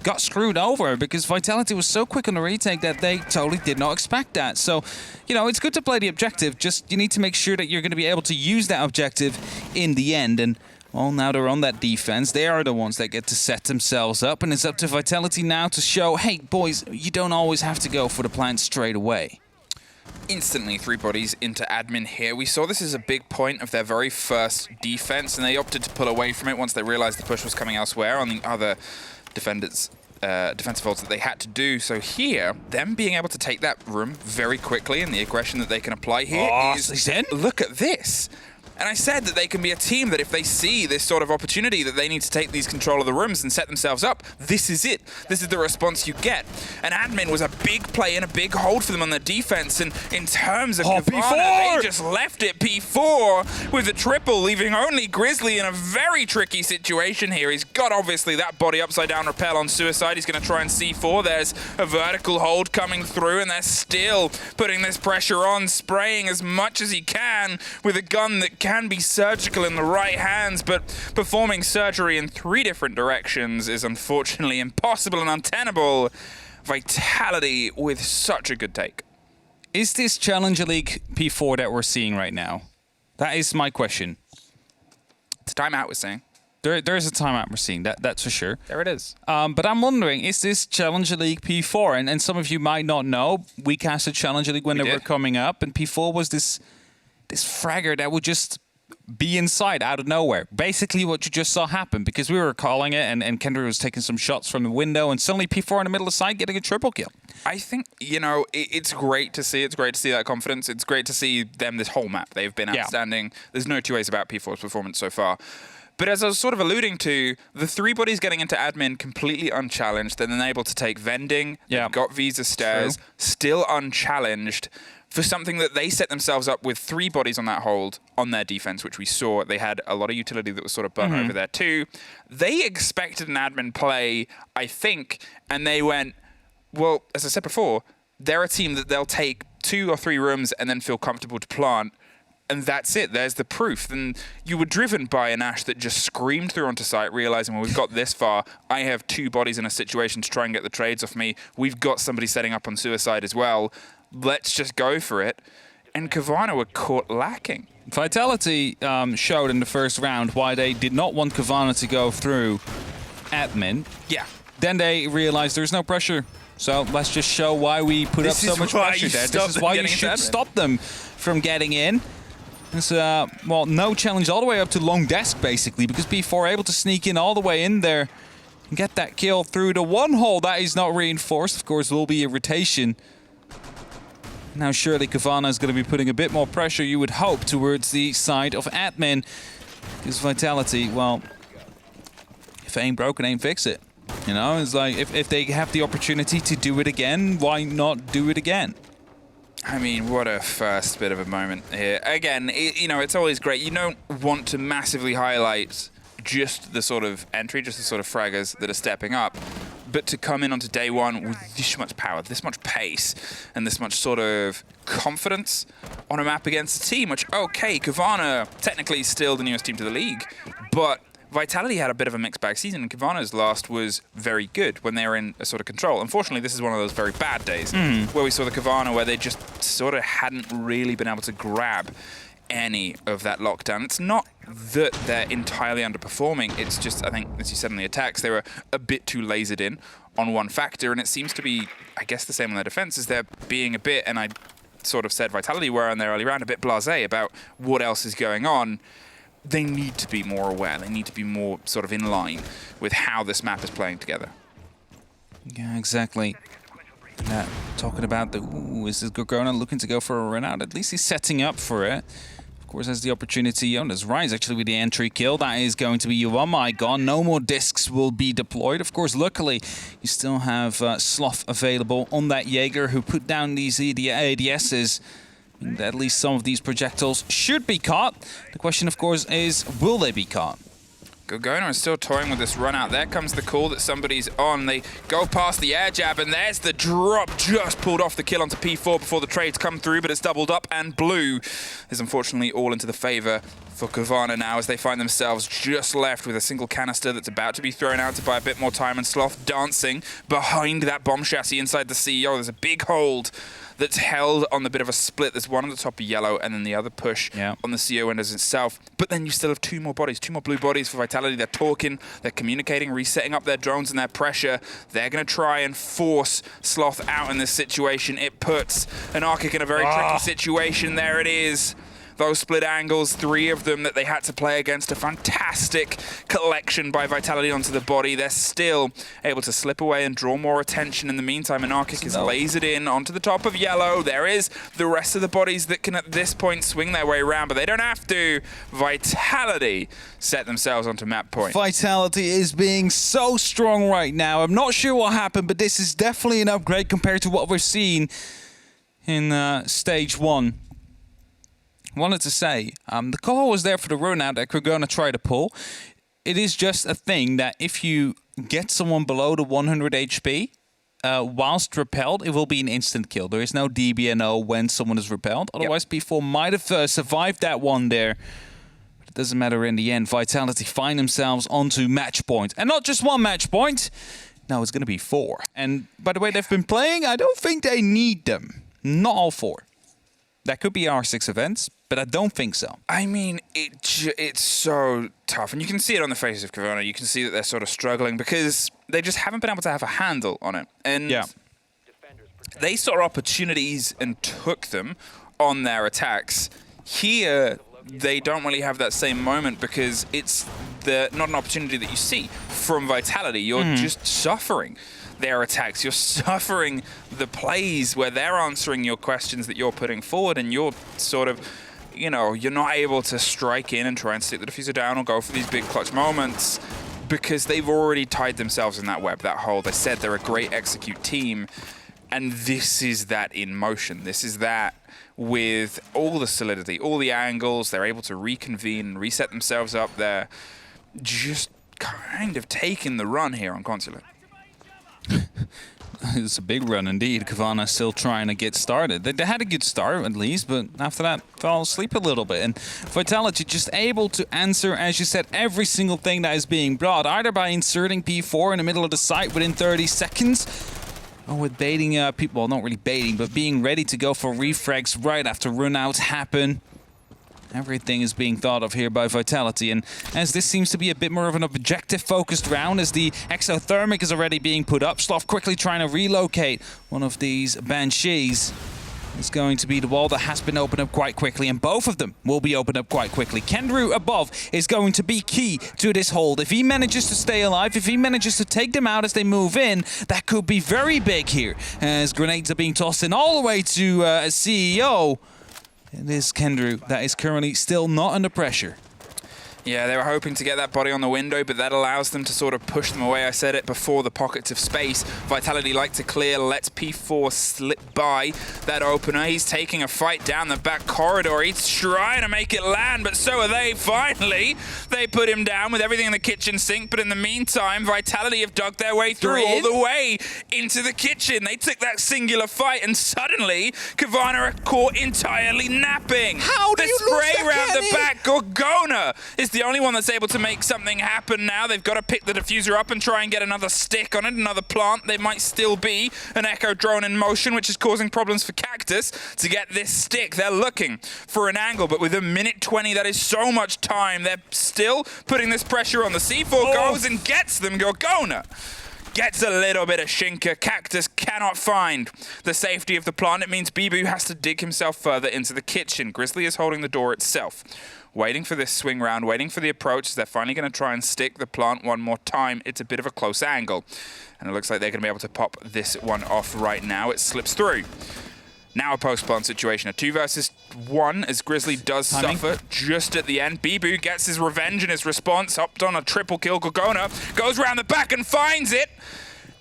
got screwed over because Vitality was so quick on the retake that they totally did not expect that. So, you know, it's good to play the objective, just you need to make sure that you're going to be able to use that objective in the end. And well, now they're on that defense. They are the ones that get to set themselves up, and it's up to Vitality now to show, hey, boys, you don't always have to go for the plant straight away. Instantly 3 bodies into admin here. We saw this as a big point of their very first defense, and they opted to pull away from it once they realized the push was coming elsewhere on the other defenders. Defensive holds that they had to do. So here, them being able to take that room very quickly and the aggression that they can apply here is... Look at this. And I said that they can be a team that if they see this sort of opportunity that they need to take these control of the rooms and set themselves up, this is it. This is the response you get. And admin was a big play and a big hold for them on their defense. And in terms of Cowana, they just left it P4 with a triple, leaving only Grizzly in a very tricky situation here. He's got obviously that body upside down repel on Suicide. He's going to try and C4. There's a vertical hold coming through, and they're still putting this pressure on, spraying as much as he can with a gun that can be surgical in the right hands, but performing surgery in 3 different directions is unfortunately impossible and untenable. Vitality with such a good take. Is this Challenger League P4 that we're seeing right now? That is my question. It's a timeout, we're saying. There's a timeout we're seeing, that's for sure. There it is. But I'm wondering, is this Challenger League P4? And some of you might not know, we casted Challenger League when they were coming up, and P4 was this fragger that would just be inside out of nowhere. Basically what you just saw happen, because we were calling it and Kendra was taking some shots from the window and suddenly P4 in the middle of the side getting a triple kill. I think, you know, it's great to see. It's great to see that confidence. It's great to see them this whole map. They've been outstanding. There's no 2 ways about P4's performance so far. But as I was sort of alluding to, the 3 bodies getting into admin completely unchallenged, then able to take vending, Yeah. got Visa stairs, still unchallenged, for something that they set themselves up with 3 bodies on that hold on their defense, which we saw. They had a lot of utility that was sort of burnt over there too. They expected an admin play, I think, and they went, well, as I said before, they're a team that they'll take 2 or 3 rooms and then feel comfortable to plant. And that's it. There's the proof. Then you were driven by an Ash that just screamed through onto site, realizing, well, we've got this far. I have 2 bodies in a situation to try and get the trades off me. We've got somebody setting up on suicide as well. Let's just go for it. And Cowana were caught lacking. Vitality showed in the first round why they did not want Cowana to go through admin. Yeah. Then they realized there's no pressure. So let's just show why we put up so much pressure there. This is why you should stop them from getting in. It's, well, no challenge all the way up to long desk, basically, because B4 able to sneak in all the way in there and get that kill through the 1 hole. That is not reinforced. Of course, will be a rotation. Now, surely Cowana is going to be putting a bit more pressure, you would hope, towards the side of admin. Because Vitality, well, if it ain't broken, ain't fix it. You know, it's like, if they have the opportunity to do it again, why not do it again? I mean, what a first bit of a moment here. Again, you know, it's always great. You don't want to massively highlight just the sort of entry, just the sort of fraggers that are stepping up. But to come in onto day 1 with this much power, this much pace, and this much sort of confidence on a map against a team, which, okay, Cowana technically still the newest team to the league, but Vitality had a bit of a mixed bag season, and Cavana's last was very good when they were in a sort of control. Unfortunately, this is one of those very bad days where we saw the Cowana where they just sort of hadn't really been able to grab any of that lockdown. It's not that they're entirely underperforming. It's just, I think, as you said in the attacks, they were a bit too lasered in on one factor, and it seems to be, I guess, the same on their defense, as they're being a bit, and I sort of said Vitality were in their early round, a bit blasé about what else is going on. They need to be more aware. They need to be more sort of in line with how this map is playing together. Yeah, exactly. Talking about the, is this Cowana looking to go for a run out? At least he's setting up for it. Of course, has the opportunity. Oh, there's Rise actually with the entry kill. That is going to be Yuwamai gone. No more discs will be deployed. Of course, luckily, you still have Sloth available on that Jaeger who put down these ADSs. At least some of these projectiles should be caught. The question, of course, is will they be caught? Cowana is still toying with this run out. There comes the call that somebody's on. They go past the air jab, and there's the drop. Just pulled off the kill onto P4 before the trades come through, but it's doubled up, and blue is unfortunately all into the favor for Cowana now, as they find themselves just left with a single canister that's about to be thrown out to buy a bit more time, and Sloth dancing behind that bomb chassis inside the CEO. There's a big hold that's held on the bit of a split. There's one on the top of yellow, and then the other push on the CO windows itself. But then you still have 2 more bodies, 2 more blue bodies for Vitality. They're talking, they're communicating, resetting up their drones and their pressure. They're going to try and force Sloth out in this situation. It puts an Arctic in a very tricky situation. There it is. Those split angles, 3 of them that they had to play against. A fantastic collection by Vitality onto the body. They're still able to slip away and draw more attention in the meantime. Anarchic is lasered in onto the top of yellow. There is the rest of the bodies that can at this point swing their way around, but they don't have to. Vitality set themselves onto map point. Vitality is being so strong right now. I'm not sure what happened, but this is definitely an upgrade compared to what we've seen in stage 1. Wanted to say, the call was there for the run out that we're going to try to pull. It is just a thing that if you get someone below the 100 HP, whilst repelled, it will be an instant kill. There is no DBNO when someone is repelled. Otherwise, P4 might have survived that one there. But it doesn't matter in the end. Vitality find themselves onto match point. And not just 1 match point. No, it's going to be 4. And by the way they've been playing, I don't think they need them. Not all 4. That could be R6 events, but I don't think so. I mean, it's so tough. And you can see it on the faces of Cowana. You can see that they're sort of struggling because they just haven't been able to have a handle on it. And they saw opportunities and took them on their attacks. Here, they don't really have that same moment because it's not an opportunity that you see from Vitality. You're just suffering their attacks. You're suffering the plays where they're answering your questions that you're putting forward, and you're sort of you know, you're not able to strike in and try and stick the diffuser down or go for these big clutch moments because they've already tied themselves in that web, that hole. They said they're a great execute team, and this is that in motion. This is that with all the solidity, all the angles. They're able to reconvene and reset themselves up. They're just kind of taking the run here on Consulate. It's a big run indeed. Cowana still trying to get started. They had a good start at least, but after that fell asleep a little bit. And Vitality just able to answer, as you said, every single thing that is being brought, either by inserting P4 in the middle of the site within 30 seconds, or with baiting people, well, not really baiting, but being ready to go for refrags right after runouts happen. Everything is being thought of here by Vitality, and as this seems to be a bit more of an objective-focused round, as the exothermic is already being put up, Sloth quickly trying to relocate one of these Banshees. It's going to be the wall that has been opened up quite quickly, and both of them will be opened up quite quickly. Kendrew above is going to be key to this hold. If he manages to stay alive, if he manages to take them out as they move in, that could be very big here, as grenades are being tossed in all the way to CEO. It is Kendrew that is currently still not under pressure. Yeah, they were hoping to get that body on the window, but that allows them to sort of push them away. I said it before, the pockets of space. Vitality like to clear, lets P4 slip by that opener. He's taking a fight down the back corridor. He's trying to make it land, but so are they. Finally, they put him down with everything in the kitchen sink, but in the meantime, Vitality have dug their way through all the way into the kitchen. They took that singular fight, and suddenly, Cowana are caught entirely napping. How do you lose spray that, round Kenny? the back, Gorgona is the only one that's able to make something happen now. They've got to pick the diffuser up and try and get another stick on it, another plant. There might still be an Echo drone in motion, which is causing problems for Cactus to get this stick. They're looking for an angle, but with a minute 20, that is so much time. They're still putting this pressure on. The C4 goes and gets them. Gorgona gets a little bit of Shinka. Cactus cannot find the safety of the plant. It means Bibu has to dig himself further into the kitchen. Grizzly is holding the door itself, waiting for this swing round, waiting for the approach. They're finally going to try and stick the plant one more time. It's a bit of a close angle, and it looks like they're going to be able to pop this one off right now. It slips through. Now a post-plant situation, a 2 versus 1, as Grizzly does suffer just at the end. Bibu gets his revenge in his response, hopped on a triple kill. Gorgona goes around the back and finds it.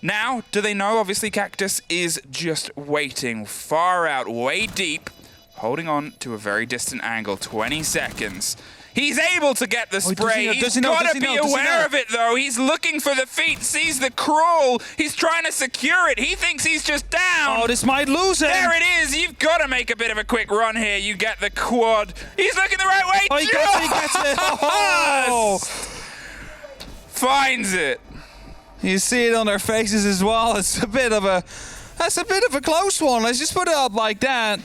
Now, do they know? Obviously, Cactus is just waiting far out, way deep, holding on to a very distant angle, 20 seconds. He's able to get the spray. He's got to be aware of it, though. He's looking for the feet, sees the crawl. He's trying to secure it. He thinks he's just down. Oh, this might lose him. There it is. You've got to make a bit of a quick run here. You get the quad. He's looking the right way. Oh, he gets it. Oh. Finds it. You see it on their faces as well. That's a bit of a close one. Let's just put it up like that.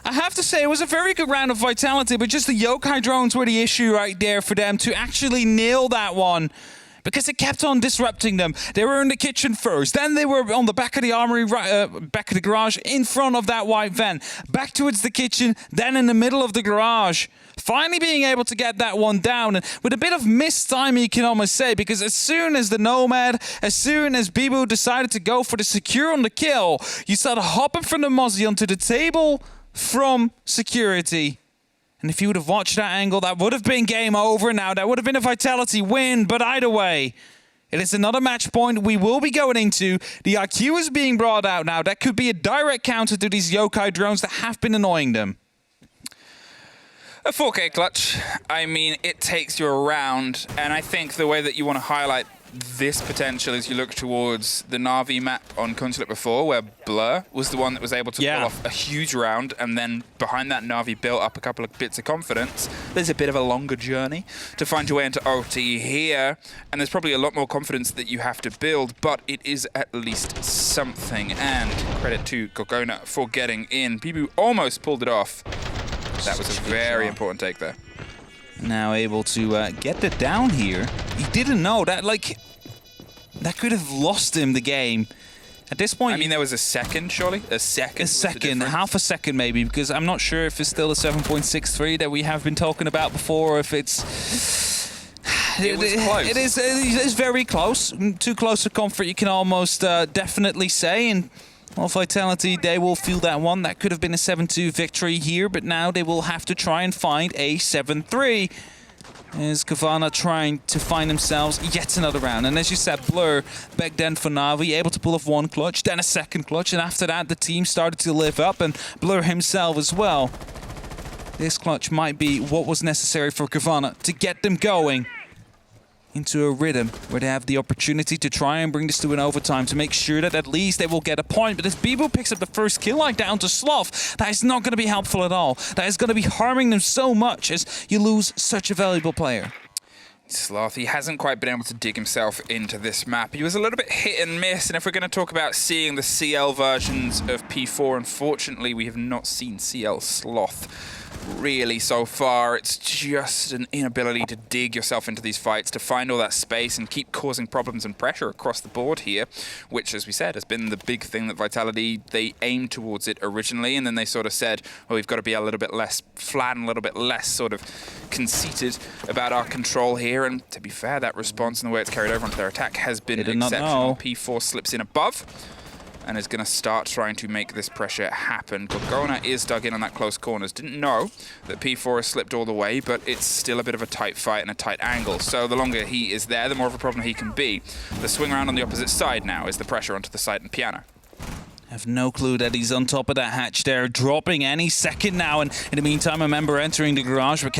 I have to say, it was a very good round of Vitality, but just the yokai drones were the issue right there for them to actually nail that one, because it kept on disrupting them. They were in the kitchen first, then they were on the back of the armory, back of the garage, in front of that white van, back towards the kitchen, then in the middle of the garage. Finally being able to get that one down, and with a bit of missed time, you can almost say, because as soon as the Nomad, as soon as Bibu decided to go for the secure on the kill, you started hopping from the Mozzie onto the table from security. And if you would have watched that angle, that would have been game over now. That would have been a Vitality win, but either way, it is another match point we will be going into. The IQ is being brought out now. That could be a direct counter to these yokai drones that have been annoying them. A 4K clutch, I mean, it takes you around, and I think the way that you want to highlight this potential is you look towards the Na'Vi map on Consulate before, where Blur was the one that was able to pull off a huge round, and then behind that Na'Vi built up a couple of bits of confidence. There's a bit of a longer journey to find your way into OT here, and there's probably a lot more confidence that you have to build, but it is at least something, and credit to Gorgona for getting in. Bibu almost pulled it off. That was a very important take there. Now able to get it down here. He didn't know that, like, that could have lost him the game. At this point, I mean, there was a second, surely? A second, half a second maybe, because I'm not sure if it's still a 7.63 that we have been talking about before, or if it's... It was close. It is very close. Too close for comfort, you can almost definitely say, and Well, Vitality, they will feel that one. That could have been a 7-2 victory here, but now they will have to try and find a 7-3. Is Cowana trying to find themselves yet another round. And as you said, Blur back then for Na'Vi, able to pull off one clutch, then a second clutch, and after that the team started to live up, and Blur himself as well. This clutch might be what was necessary for Cowana to get them going into a rhythm where they have the opportunity to try and bring this to an overtime to make sure that at least they will get a point. But if Bibu picks up the first kill like down to Sloth, that is not going to be helpful at all. That is going to be harming them so much as you lose such a valuable player. Sloth, he hasn't quite been able to dig himself into this map. He was a little bit hit and miss, and if we're going to talk about seeing the CL versions of P4, unfortunately we have not seen CL Sloth really so far. It's just an inability to dig yourself into these fights, to find all that space and keep causing problems and pressure across the board here, which, as we said, has been the big thing that Vitality, they aimed towards it originally, and then they sort of said, oh, we've got to be a little bit less flat and a little bit less sort of conceited about our control here. And to be fair, that response and the way it's carried over onto their attack has been exceptional. P4 slips in above and is going to start trying to make this pressure happen. Cowana is dug in on that close corners. Didn't know that P4 has slipped all the way, but it's still a bit of a tight fight and a tight angle. So the longer he is there, the more of a problem he can be. The swing around on the opposite side now is the pressure onto the side and piano. I have no clue that he's on top of that hatch there, dropping any second now. And in the meantime, I remember entering the garage, but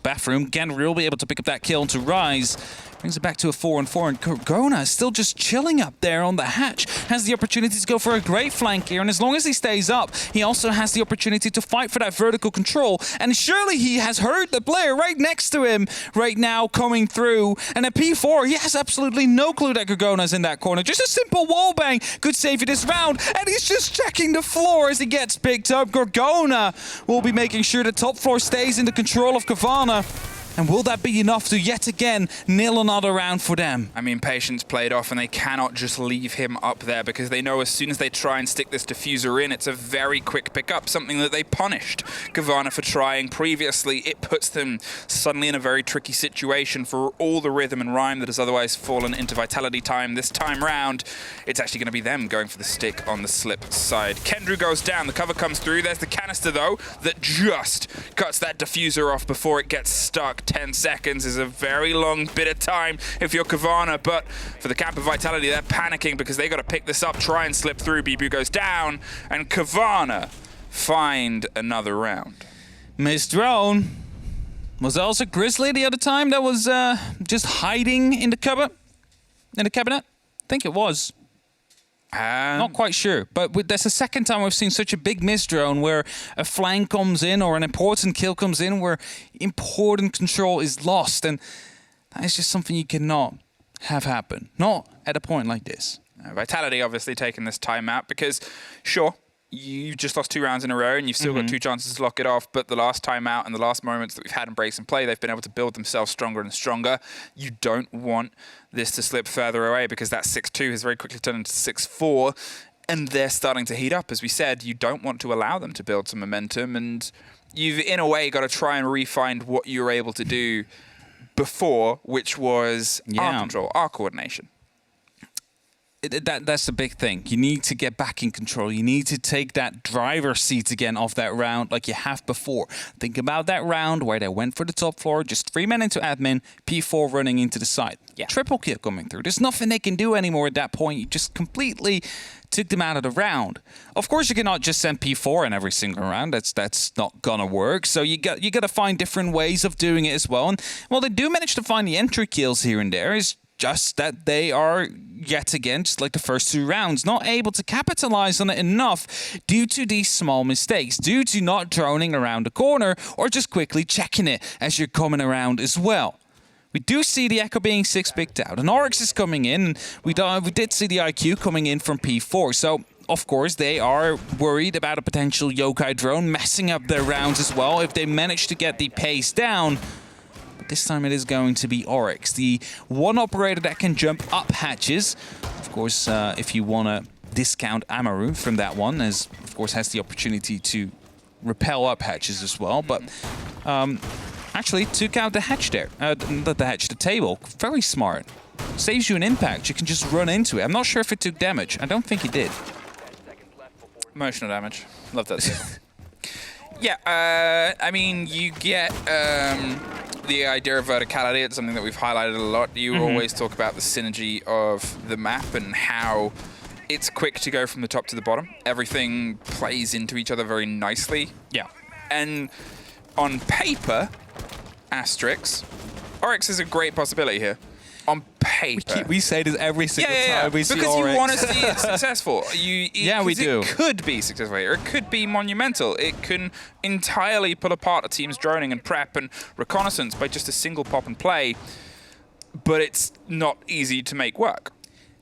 bathroom. Kendry will be able to pick up that kill to Rise. Brings it back to a 4-on-4, and Cowana is still just chilling up there on the hatch. Has the opportunity to go for a great flank here, and as long as he stays up, he also has the opportunity to fight for that vertical control. And surely he has heard the player right next to him right now coming through. And at P4, he has absolutely no clue that Gorgona's in that corner. Just a simple wall bang could save you this round, and he's just checking the floor as he gets picked up. Gorgona will be making sure the top floor stays in the control of Cowana. And will that be enough to yet again nil another round for them? I mean, patience played off, and they cannot just leave him up there because they know as soon as they try and stick this diffuser in, it's a very quick pickup, something that they punished Cowana for trying previously. It puts them suddenly in a very tricky situation for all the rhythm and rhyme that has otherwise fallen into Vitality time. This time round, it's actually going to be them going for the stick on the slip side. Kendry goes down, the cover comes through. There's the canister, though, that just cuts that diffuser off before it gets stuck. 10 seconds is a very long bit of time if you're Cowana, but for the camp of Vitality, they're panicking because they got to pick this up, try and slip through. Bibu goes down, and Cowana find another round. Miss Drone was also Grizzly the other time that was just hiding in the cabinet. I think it was. Not quite sure, but that's the second time we've seen such a big miss drone where a flank comes in or an important kill comes in where important control is lost, and that is just something you cannot have happen. Not at a point like this. Vitality obviously taking this time out because, sure, you just lost 2 rounds in a row and you've still got 2 chances to lock it off, but the last time out and the last moments that we've had in breaks and play, they've been able to build themselves stronger and stronger. You don't want this to slip further away because that 6-2 has very quickly turned into 6-4, and they're starting to heat up. As we said, you don't want to allow them to build some momentum, and you've, in a way, got to try and re-find what you were able to do before, which was our control, our coordination. That's the big thing. You need to get back in control. You need to take that driver's seat again off that round like you have before. Think about that round where they went for the top floor, just 3 men into admin, P4 running into the side. Yeah. Triple kill coming through. There's nothing they can do anymore at that point. You just completely took them out of the round. Of course, you cannot just send P4 in every single round. That's not gonna work. So you got to find different ways of doing it as well. And well, they do manage to find the entry kills here and there. It's just that they are, yet again, just like the first 2 rounds, not able to capitalize on it enough due to these small mistakes, due to not droning around the corner or just quickly checking it as you're coming around as well. We do see the Echo being 6 picked out, and Oryx is coming in. We did see the IQ coming in from P4, so of course they are worried about a potential Yokai drone messing up their rounds as well if they manage to get the pace down. This time it is going to be Oryx, the one operator that can jump up hatches. Of course, if you want to discount Amaru from that one, as of course has the opportunity to rappel up hatches as well. But actually took out the hatch there, the table. Very smart. Saves you an impact. You can just run into it. I'm not sure if it took damage. I don't think it did. Emotional damage. Love that signal. Yeah, I mean, you get the idea of verticality. It's something that we've highlighted a lot. You always talk about the synergy of the map and how it's quick to go from the top to the bottom. Everything plays into each other very nicely. Yeah. And on paper, asterisks, Oryx is a great possibility here. On paper. We say this every single time we see because Oryx. you want to see it successful. Yeah, we do. It could be successful here. It could be monumental. It can entirely pull apart a team's droning and prep and reconnaissance by just a single pop and play, but it's not easy to make work.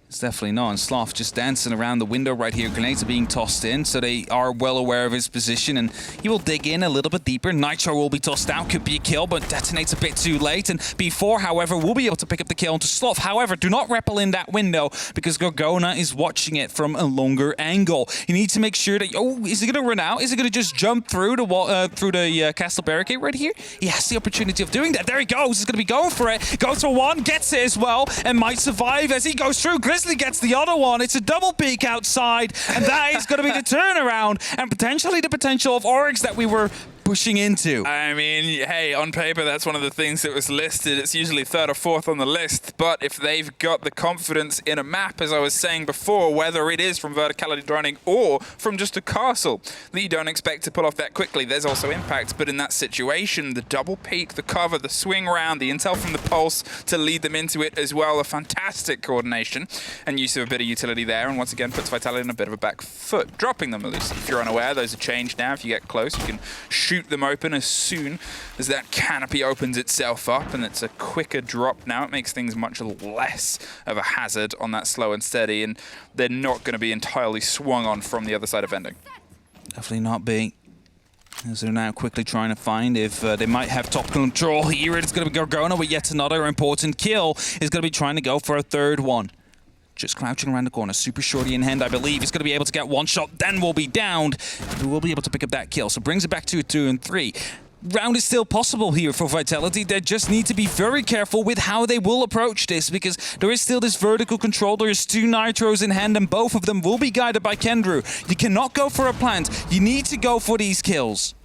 It's definitely not. And Sloth just dancing around the window right here. Grenades are being tossed in, so they are well aware of his position, and he will dig in a little bit deeper. Nitro will be tossed out. Could be a kill, but detonates a bit too late. And B4, however, will be able to pick up the kill onto Sloth. However, do not rappel in that window because Gorgona is watching it from a longer angle. You need to make sure that... Oh, is he going to run out? Is he going to just jump through the wall, through the castle barricade right here? He has the opportunity of doing that. There he goes. He's going to be going for it. Goes for one, gets it as well, and might survive as he goes through. Grizzly gets the other one. It's a double peek outside, and that is going to be the turnaround and potentially the potential of Oryx that we were pushing into. I mean, hey, on paper, that's one of the things that was listed. It's usually third or fourth on the list, but if they've got the confidence in a map, as I was saying before, whether it is from verticality droning or from just a castle that you don't expect to pull off that quickly, there's also impact. But in that situation, the double peek, the cover, the swing round, the intel from the pulse to lead them into it as well, a fantastic coordination and use of a bit of utility there, and once again puts Vitality in a bit of a back foot, dropping them loose. If you're unaware, those are changed now. If you get close, you can shoot them open as soon as that canopy opens itself up, and it's a quicker drop now. It makes things much less of a hazard on that slow and steady, and they're not going to be entirely swung on from the other side of vending. Definitely not be. As they're now quickly trying to find if they might have top control here. It's going to be Gorgona with yet another important kill. He's going to be trying to go for a third one. Just crouching around the corner. Super shorty in hand, I believe. He's going to be able to get one shot, then will be downed. He will be able to pick up that kill. So brings it back to a 2 and 3. Round is still possible here for Vitality. They just need to be very careful with how they will approach this, because there is still this vertical control. There is 2 Nitros in hand, and both of them will be guided by Kendrew. You cannot go for a plant. You need to go for these kills.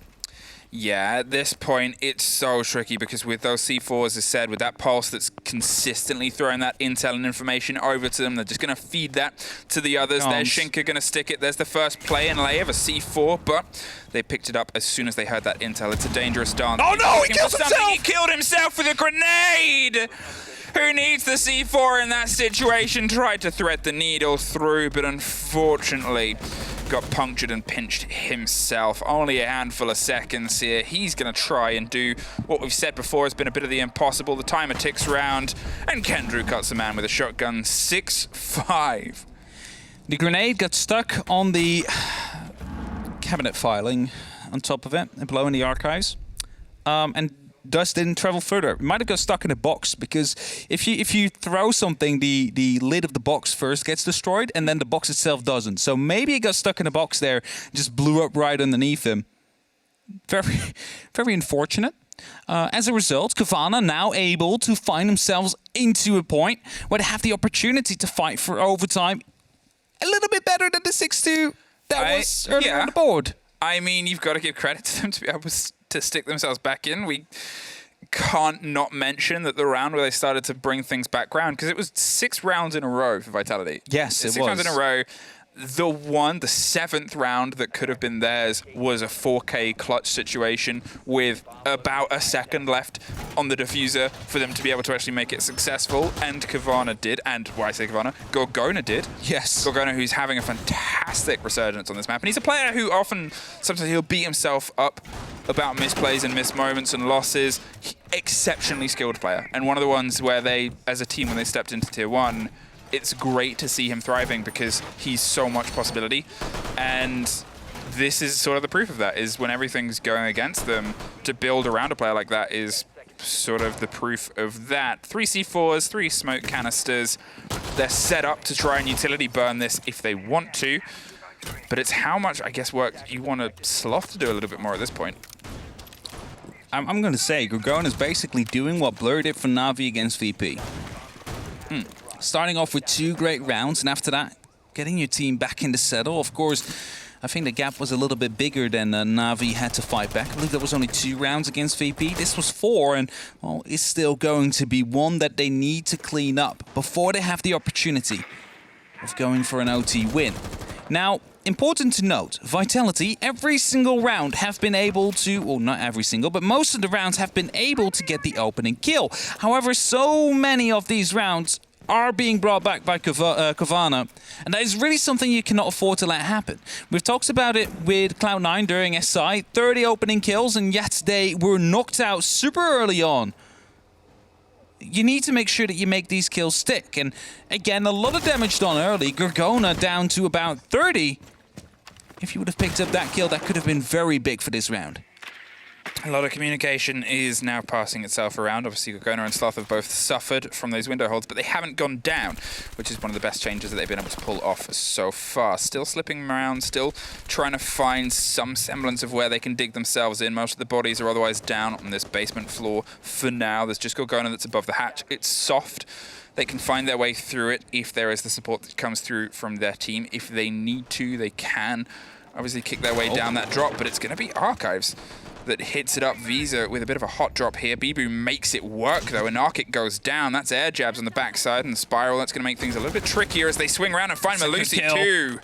Yeah, at this point, it's so tricky because with those C4s, as said, with that pulse that's consistently throwing that intel and information over to them, they're just going to feed that to the others. There's Shinka going to stick it. There's the first play and lay of a C4, but they picked it up as soon as they heard that intel. It's a dangerous dance. Oh no, he killed himself! He killed himself with a grenade! Who needs the C4 in that situation? Tried to thread the needle through, but unfortunately got punctured and pinched himself. Only a handful of seconds here. He's going to try and do what we've said before has been a bit of the impossible. The timer ticks round, and Kendrew cuts the man with a shotgun. 6-5. The grenade got stuck on the cabinet filing on top of it, below in the archives, and thus didn't travel further. It might have got stuck in a box, because if you throw something, the lid of the box first gets destroyed, and then the box itself doesn't. So maybe it got stuck in a box there, just blew up right underneath him. Very, very unfortunate. As a result, Cowana now able to find themselves into a point where they have the opportunity to fight for overtime a little bit better than the 6-2 that was earlier on the board. I mean, you've got to give credit to them to be able to stick themselves back in. We can't not mention that the round where they started to bring things back round, because it was 6 rounds in a row for Vitality. Yes, it was. 6 rounds in a row. The 7th round that could have been theirs was a 4K clutch situation with about a second left on the diffuser for them to be able to actually make it successful. And Cowana did, and why I say Cowana, Gorgona did. Yes. Gorgona, who's having a fantastic resurgence on this map. And he's a player who often, sometimes he'll beat himself up about misplays and missed moments and losses. Exceptionally skilled player. And one of the ones where they, as a team, when they stepped into Tier 1, it's great to see him thriving because he's so much possibility. And this is sort of the proof of that, is when everything's going against them, to build around a player like that is sort of the proof of that. 3 C4s, 3 smoke canisters. They're set up to try and utility burn this if they want to. But it's how much, I guess, work you want a Sloth to do a little bit more at this point. I'm going to say Gorgona is basically doing what Blur did for Na'Vi against VP. Starting off with 2 great rounds, and after that, getting your team back in the saddle. Of course, I think the gap was a little bit bigger than Na'Vi had to fight back. I believe there was only 2 rounds against VP. This was 4, and well, it's still going to be one that they need to clean up before they have the opportunity of going for an OT win. Now, important to note, Vitality, every single round have been able to, well, not every single, but most of the rounds have been able to get the opening kill. However, so many of these rounds are being brought back by Cowana, and that is really something you cannot afford to let happen. We've talked about it with Cloud9 during SI, 30 opening kills, and yet they were knocked out super early on. You need to make sure that you make these kills stick, and again, a lot of damage done early. Gorgona down to about 30. If you would have picked up that kill, that could have been very big for this round. A lot of communication is now passing itself around. Obviously, Gorgona and Sloth have both suffered from those window holds, but they haven't gone down, which is one of the best changes that they've been able to pull off so far. Still slipping around, still trying to find some semblance of where they can dig themselves in. Most of the bodies are otherwise down on this basement floor for now. There's just Gorgona that's above the hatch. It's soft. They can find their way through it if there is the support that comes through from their team. If they need to, they can obviously kick their way down that drop, but it's going to be Archives that hits it up. Visa with a bit of a hot drop here. Bibu makes it work though, and Arctic goes down. That's air jabs on the backside, and the spiral, that's going to make things a little bit trickier as they swing around and find Malusi too.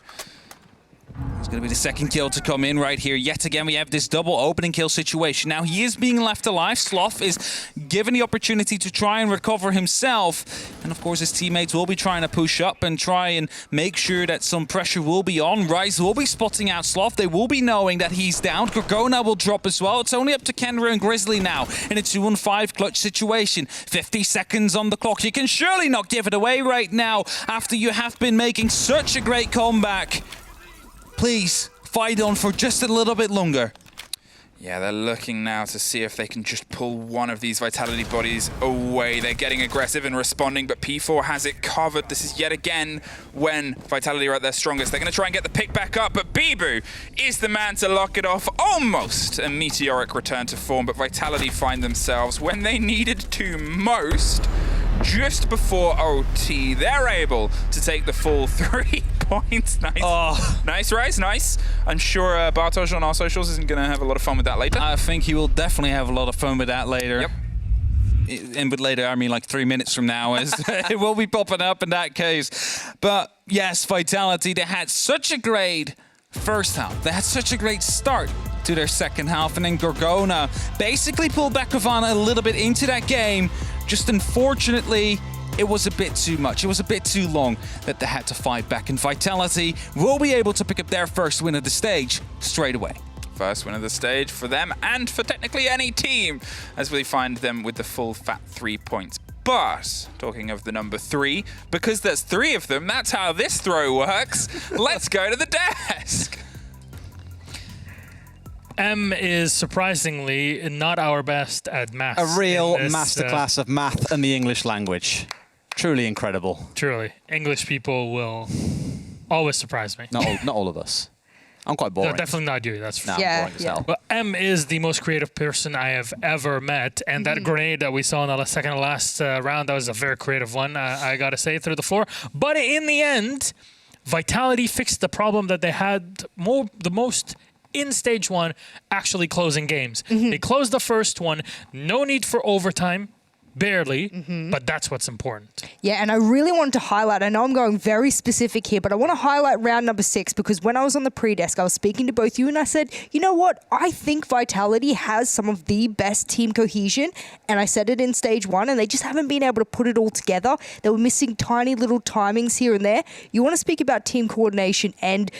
It's going to be the second kill to come in right here. Yet again, we have this double opening kill situation. Now, he is being left alive. Sloth is given the opportunity to try and recover himself. And of course, his teammates will be trying to push up and try and make sure that some pressure will be on. Rise will be spotting out Sloth. They will be knowing that he's down. Gorgona will drop as well. It's only up to Kendra and Grizzly now in a 2-on-5 clutch situation. 50 seconds on the clock. You can surely not give it away right now after you have been making such a great comeback. Please, fight on for just a little bit longer. Yeah, they're looking now to see if they can just pull one of these Vitality bodies away. They're getting aggressive and responding, but P4 has it covered. This is yet again when Vitality are at their strongest. They're going to try and get the pick back up, but Bibu is the man to lock it off. Almost a meteoric return to form, but Vitality find themselves when they needed to most. Just before OT, they're able to take the full 3 points. Nice. Oh. Nice, Rise, nice. I'm sure Bartosz on our socials isn't going to have a lot of fun with that later. I think he will definitely have a lot of fun with that later. Yep. And with later, I mean like 3 minutes from now, as it will be popping up in that case. But yes, Vitality, they had such a great first half. They had such a great start to their second half, and then Gorgona basically pulled back Cowana a little bit into that game. Just unfortunately, it was a bit too much. It was a bit too long that they had to fight back, and Vitality will be able to pick up their first win of the stage straight away. First win of the stage for them and for technically any team, as we find them with the full fat 3 points. But, talking of the number 3, because there's 3 of them, that's how this throw works. Let's go to the desk. M is surprisingly not our best at math. A real masterclass of math and the English language. Truly incredible. Truly. English people will always surprise me. Not all of us. I'm quite boring. No, definitely not you, that's for No, sure. I'm boring as hell. But M is the most creative person I have ever met, and that grenade that we saw in the second to last round, that was a very creative one, I gotta say, through the floor. But in the end, Vitality fixed the problem that they had the most in stage 1, actually closing games. They closed the first one, no need for overtime, barely, but that's what's important. Yeah, and I really wanted to highlight, I know I'm going very specific here, but I want to highlight round number 6 because when I was on the pre-desk, I was speaking to both you and I said, you know what? I think Vitality has some of the best team cohesion, and I said it in stage 1, and they just haven't been able to put it all together. They were missing tiny little timings here and there. You want to speak about team coordination and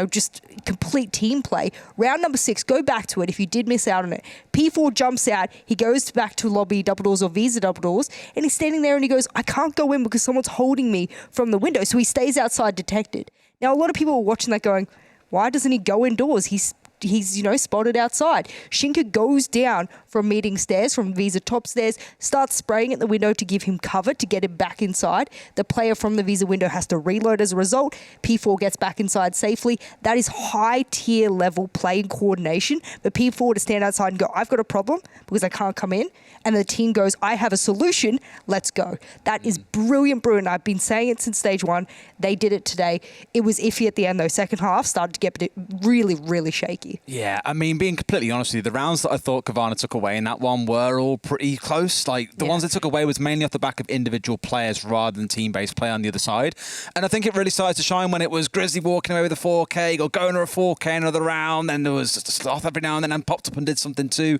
just complete team play. Round number 6, go back to it if you did miss out on it. P4 jumps out, he goes back to lobby double doors or Visa double doors, and he's standing there and he goes, I can't go in because someone's holding me from the window. So he stays outside detected. Now, a lot of people were watching that going, why doesn't he go indoors? He's he's spotted outside. Shinka goes down from meeting stairs, from Visa top stairs, starts spraying at the window to give him cover to get him back inside. The player from the Visa window has to reload as a result. P4 gets back inside safely. That is high tier level play and coordination. For P4 to stand outside and go, I've got a problem because I can't come in. And the team goes, I have a solution. Let's go. That is brilliant. I've been saying it since stage one. They did it today. It was iffy at the end though. Second half started to get really, really shaky. Yeah, I mean, being completely honest with you, the rounds that I thought Cowana took away in that one were all pretty close. Like, the ones they took away was mainly off the back of individual players rather than team-based play on the other side. And I think it really started to shine when it was Grizzly walking away with a 4K, or going to a 4K another round, and there was Sloth every now and then and popped up and did something too.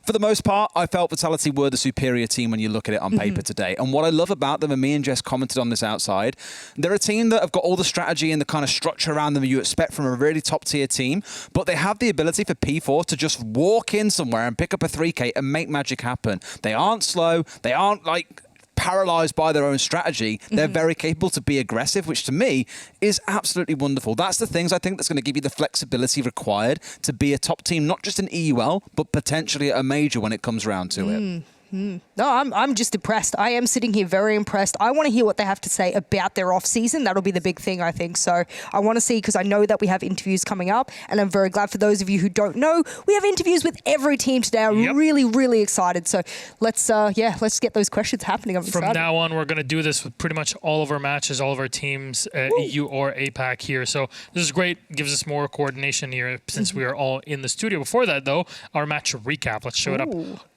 For the most part, I felt Vitality were the superior team when you look at it on paper today. And what I love about them, and me and Jess commented on this outside, they're a team that have got all the strategy and the kind of structure around them you expect from a really top-tier team, but they have the ability for P4 to just walk in somewhere and pick up a 3K and make magic happen. They aren't slow. They aren't, like, paralyzed by their own strategy. They're very capable to be aggressive, which to me is absolutely wonderful. That's the things I think that's going to give you the flexibility required to be a top team, not just in EUL, but potentially at a major when it comes around to it. No, I'm just impressed. I am sitting here very impressed. I want to hear what they have to say about their off season. That'll be the big thing, I think. So I want to see, because I know that we have interviews coming up, and I'm very glad for those of you who don't know, we have interviews with every team today. I'm really, really excited. So let's get those questions happening. I'm excited. From now on, we're going to do this with pretty much all of our matches, all of our teams, EU or APAC here. So this is great. Gives us more coordination here since we are all in the studio. Before that, though, our match recap. Let's show it up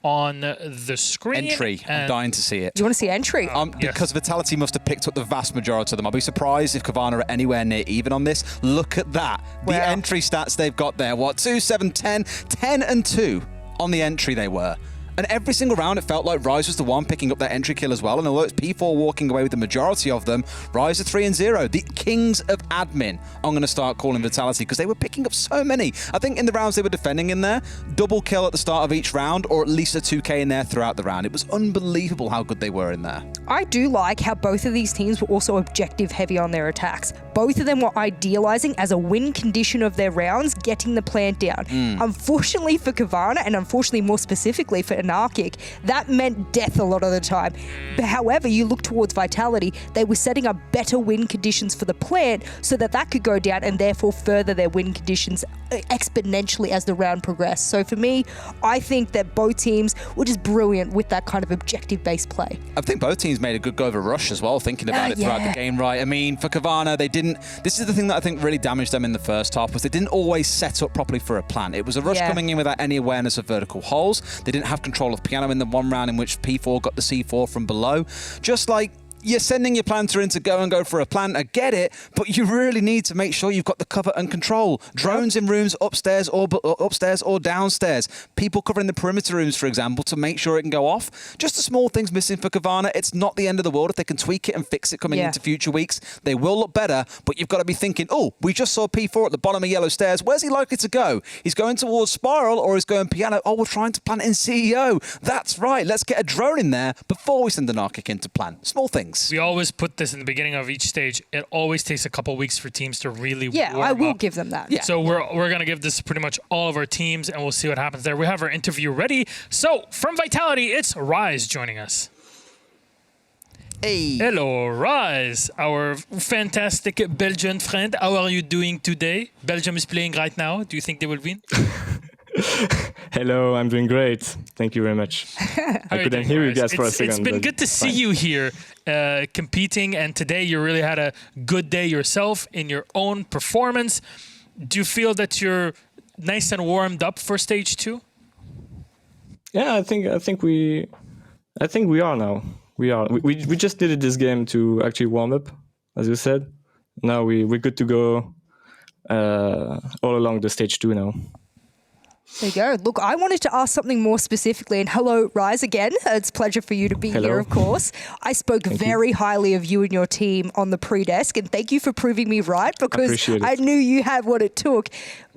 on the screen. Entry. I'm dying to see it. Do you want to see entry? Because Vitality must have picked up the vast majority of them. I'll be surprised if Cowana are anywhere near even on this. Look at that. Wow. The entry stats they've got there. 2, 7, 10, 10 and 2 on the entry they were. And every single round, it felt like Rise was the one picking up that entry kill as well. And although it's P4 walking away with the majority of them, Rise are 3 and 0. The kings of admin, I'm going to start calling Vitality, because they were picking up so many. I think in the rounds they were defending in there, double kill at the start of each round, or at least a 2K in there throughout the round. It was unbelievable how good they were in there. I do like how both of these teams were also objective heavy on their attacks. Both of them were idealizing as a win condition of their rounds, getting the plant down. Unfortunately for Cowana, and unfortunately more specifically for Anarchic, that meant death a lot of the time. But however, you look towards Vitality, they were setting up better win conditions for the plant so that that could go down and therefore further their win conditions exponentially as the round progressed. So for me, I think that both teams were just brilliant with that kind of objective-based play. I think both teams made a good go of a rush as well, thinking about it throughout the game, right? I mean, for Cowana, they didn't... This is the thing that I think really damaged them in the first half, was they didn't always set up properly for a plan. It was a rush coming in without any awareness of vertical holes. They didn't have control of piano in the one round in which P4 got the C4 from below. Just like you're sending your planter in to go for a plant, I get it, but you really need to make sure you've got the cover and control. Drones in rooms upstairs or downstairs. People covering the perimeter rooms, for example, to make sure it can go off. Just the small things missing for Cowana. It's not the end of the world if they can tweak it and fix it coming into future weeks. They will look better, but you've got to be thinking, oh, we just saw P4 at the bottom of yellow stairs. Where's he likely to go? He's going towards Spiral, or he's going piano. Oh, we're trying to plant in CEO. That's right. Let's get a drone in there before we send an Arctic in to plant. Small things. We always put this in the beginning of each stage. It always takes a couple weeks for teams to really warm I will up. give them that. Yeah. So we're going to give this pretty much all of our teams, and we'll see what happens there. We have our interview ready. So from Vitality, it's Rise joining us. Hey. Hello, Rise, our fantastic Belgian friend. How are you doing today? Belgium is playing right now. Do you think they will win? Hello, I'm doing great. Thank you very much. I couldn't hear you guys for a second. It's been good to see you here competing, and today you really had a good day yourself in your own performance. Do you feel that you're nice and warmed up for stage 2? Yeah, I think we are now. We are. We just did it this game to actually warm up, as you said. Now we're good to go all along the stage 2 now. There you go. Look, I wanted to ask something more specifically, and hello, Rise, again. It's a pleasure for you to be here, of course. I spoke very highly of you and your team on the pre-desk, and thank you for proving me right, because I knew you had what it took.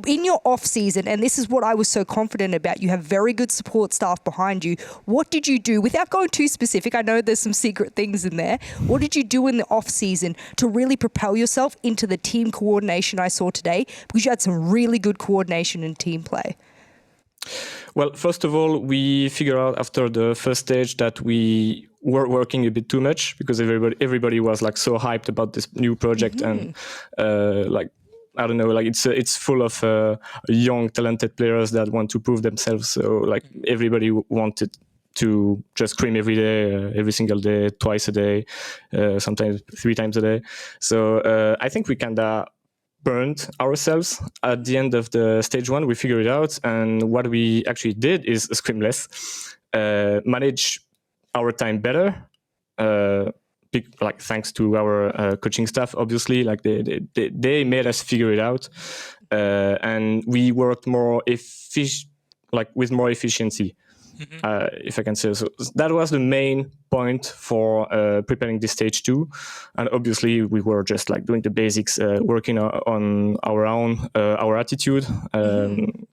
In your off-season, and this is what I was so confident about, you have very good support staff behind you. What did you do, without going too specific, I know there's some secret things in there, what did you do in the off-season to really propel yourself into the team coordination I saw today? Because you had some really good coordination and team play. Well, first of all, we figured out after the first stage that we were working a bit too much, because everybody was like so hyped about this new project, and like, I don't know, like it's full of young, talented players that want to prove themselves. So like everybody wanted to just scream every day, every single day, twice a day, sometimes 3 times a day. So I think we kinda burned ourselves at the end of the stage 1. We figured it out, and what we actually did is scream less, manage our time better, like thanks to our coaching staff, obviously. Like they made us figure it out, and we worked more with more efficiency. If I can say so. That was the main point for preparing this stage 2, and obviously we were just like doing the basics, working on our own, our attitude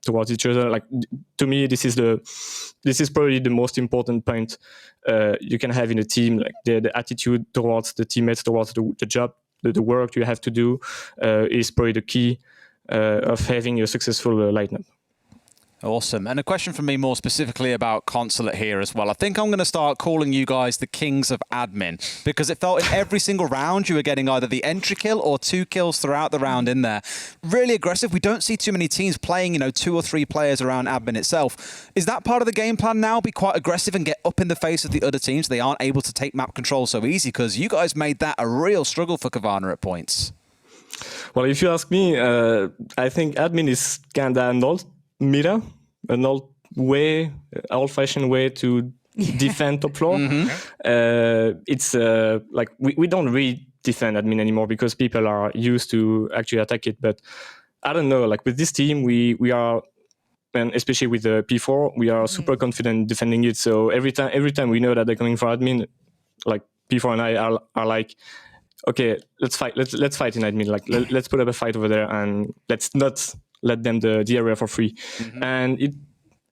towards each other. Like, to me, this is probably the most important point you can have in a team. Like the attitude towards the teammates, towards the job, the work you have to do is probably the key of having a successful lineup. Awesome. And a question from me more specifically about Consulate here as well. I think I'm going to start calling you guys the kings of admin, because it felt in every single round you were getting either the entry kill or 2 kills throughout the round in there. Really aggressive. We don't see too many teams playing, 2 or 3 players around admin itself. Is that part of the game plan now? Be quite aggressive and get up in the face of the other teams? They aren't able to take map control so easy, because you guys made that a real struggle for Cowana at points. Well, if you ask me, I think admin is kind of an old meta, an old-fashioned way to defend top floor. It's like we don't really defend admin anymore, because people are used to actually attack it. But I don't know, like with this team, we are, and especially with the P4, we are super confident defending it. So every time we know that they're coming for admin, like P4 and I are like, okay, let's fight. Let's fight in admin. Like let's put up a fight over there, and let's not let them the area for free. And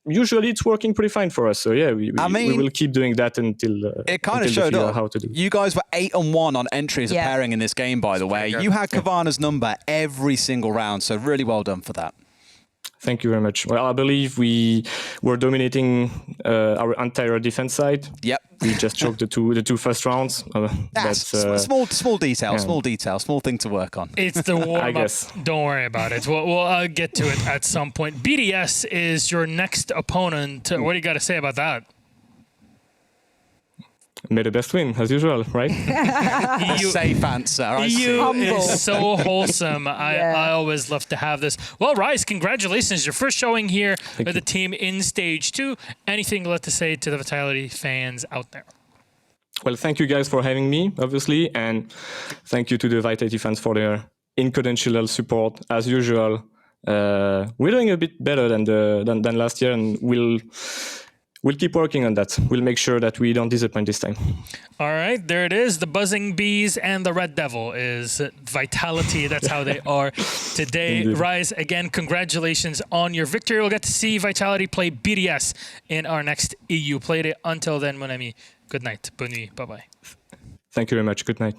usually it's working pretty fine for us. So yeah, we will keep doing that until it kind of showed up. How to do. You guys were 8-1 on entry as a pairing in this game, by the way. You had Covana's number every single round, so really well done for that. Thank you very much. Well, I believe we were dominating our entire defense side. Yep. We just choked the two first rounds. Small detail, small thing to work on. It's the warm-up. Don't worry about it. We'll get to it at some point. BDS is your next opponent. What do you got to say about that? May the best win, as usual, right? Safe answer. EU is so wholesome. I always love to have this. Well, Rise, congratulations. Your first showing here with the team in stage 2. Anything left to say to the Vitality fans out there? Well, thank you guys for having me, obviously, and thank you to the Vitality fans for their unconditional support, as usual. We're doing a bit better than last year, and we'll keep working on that. We'll make sure that we don't disappoint this time. All right, there it is. The Buzzing Bees and the Red Devil is Vitality. That's how they are today. Indeed. Rise, again, congratulations on your victory. We'll get to see Vitality play BDS in our next EU Play Day. Until then, mon ami, good night. Bonne nuit. Bye-bye. Thank you very much. Good night.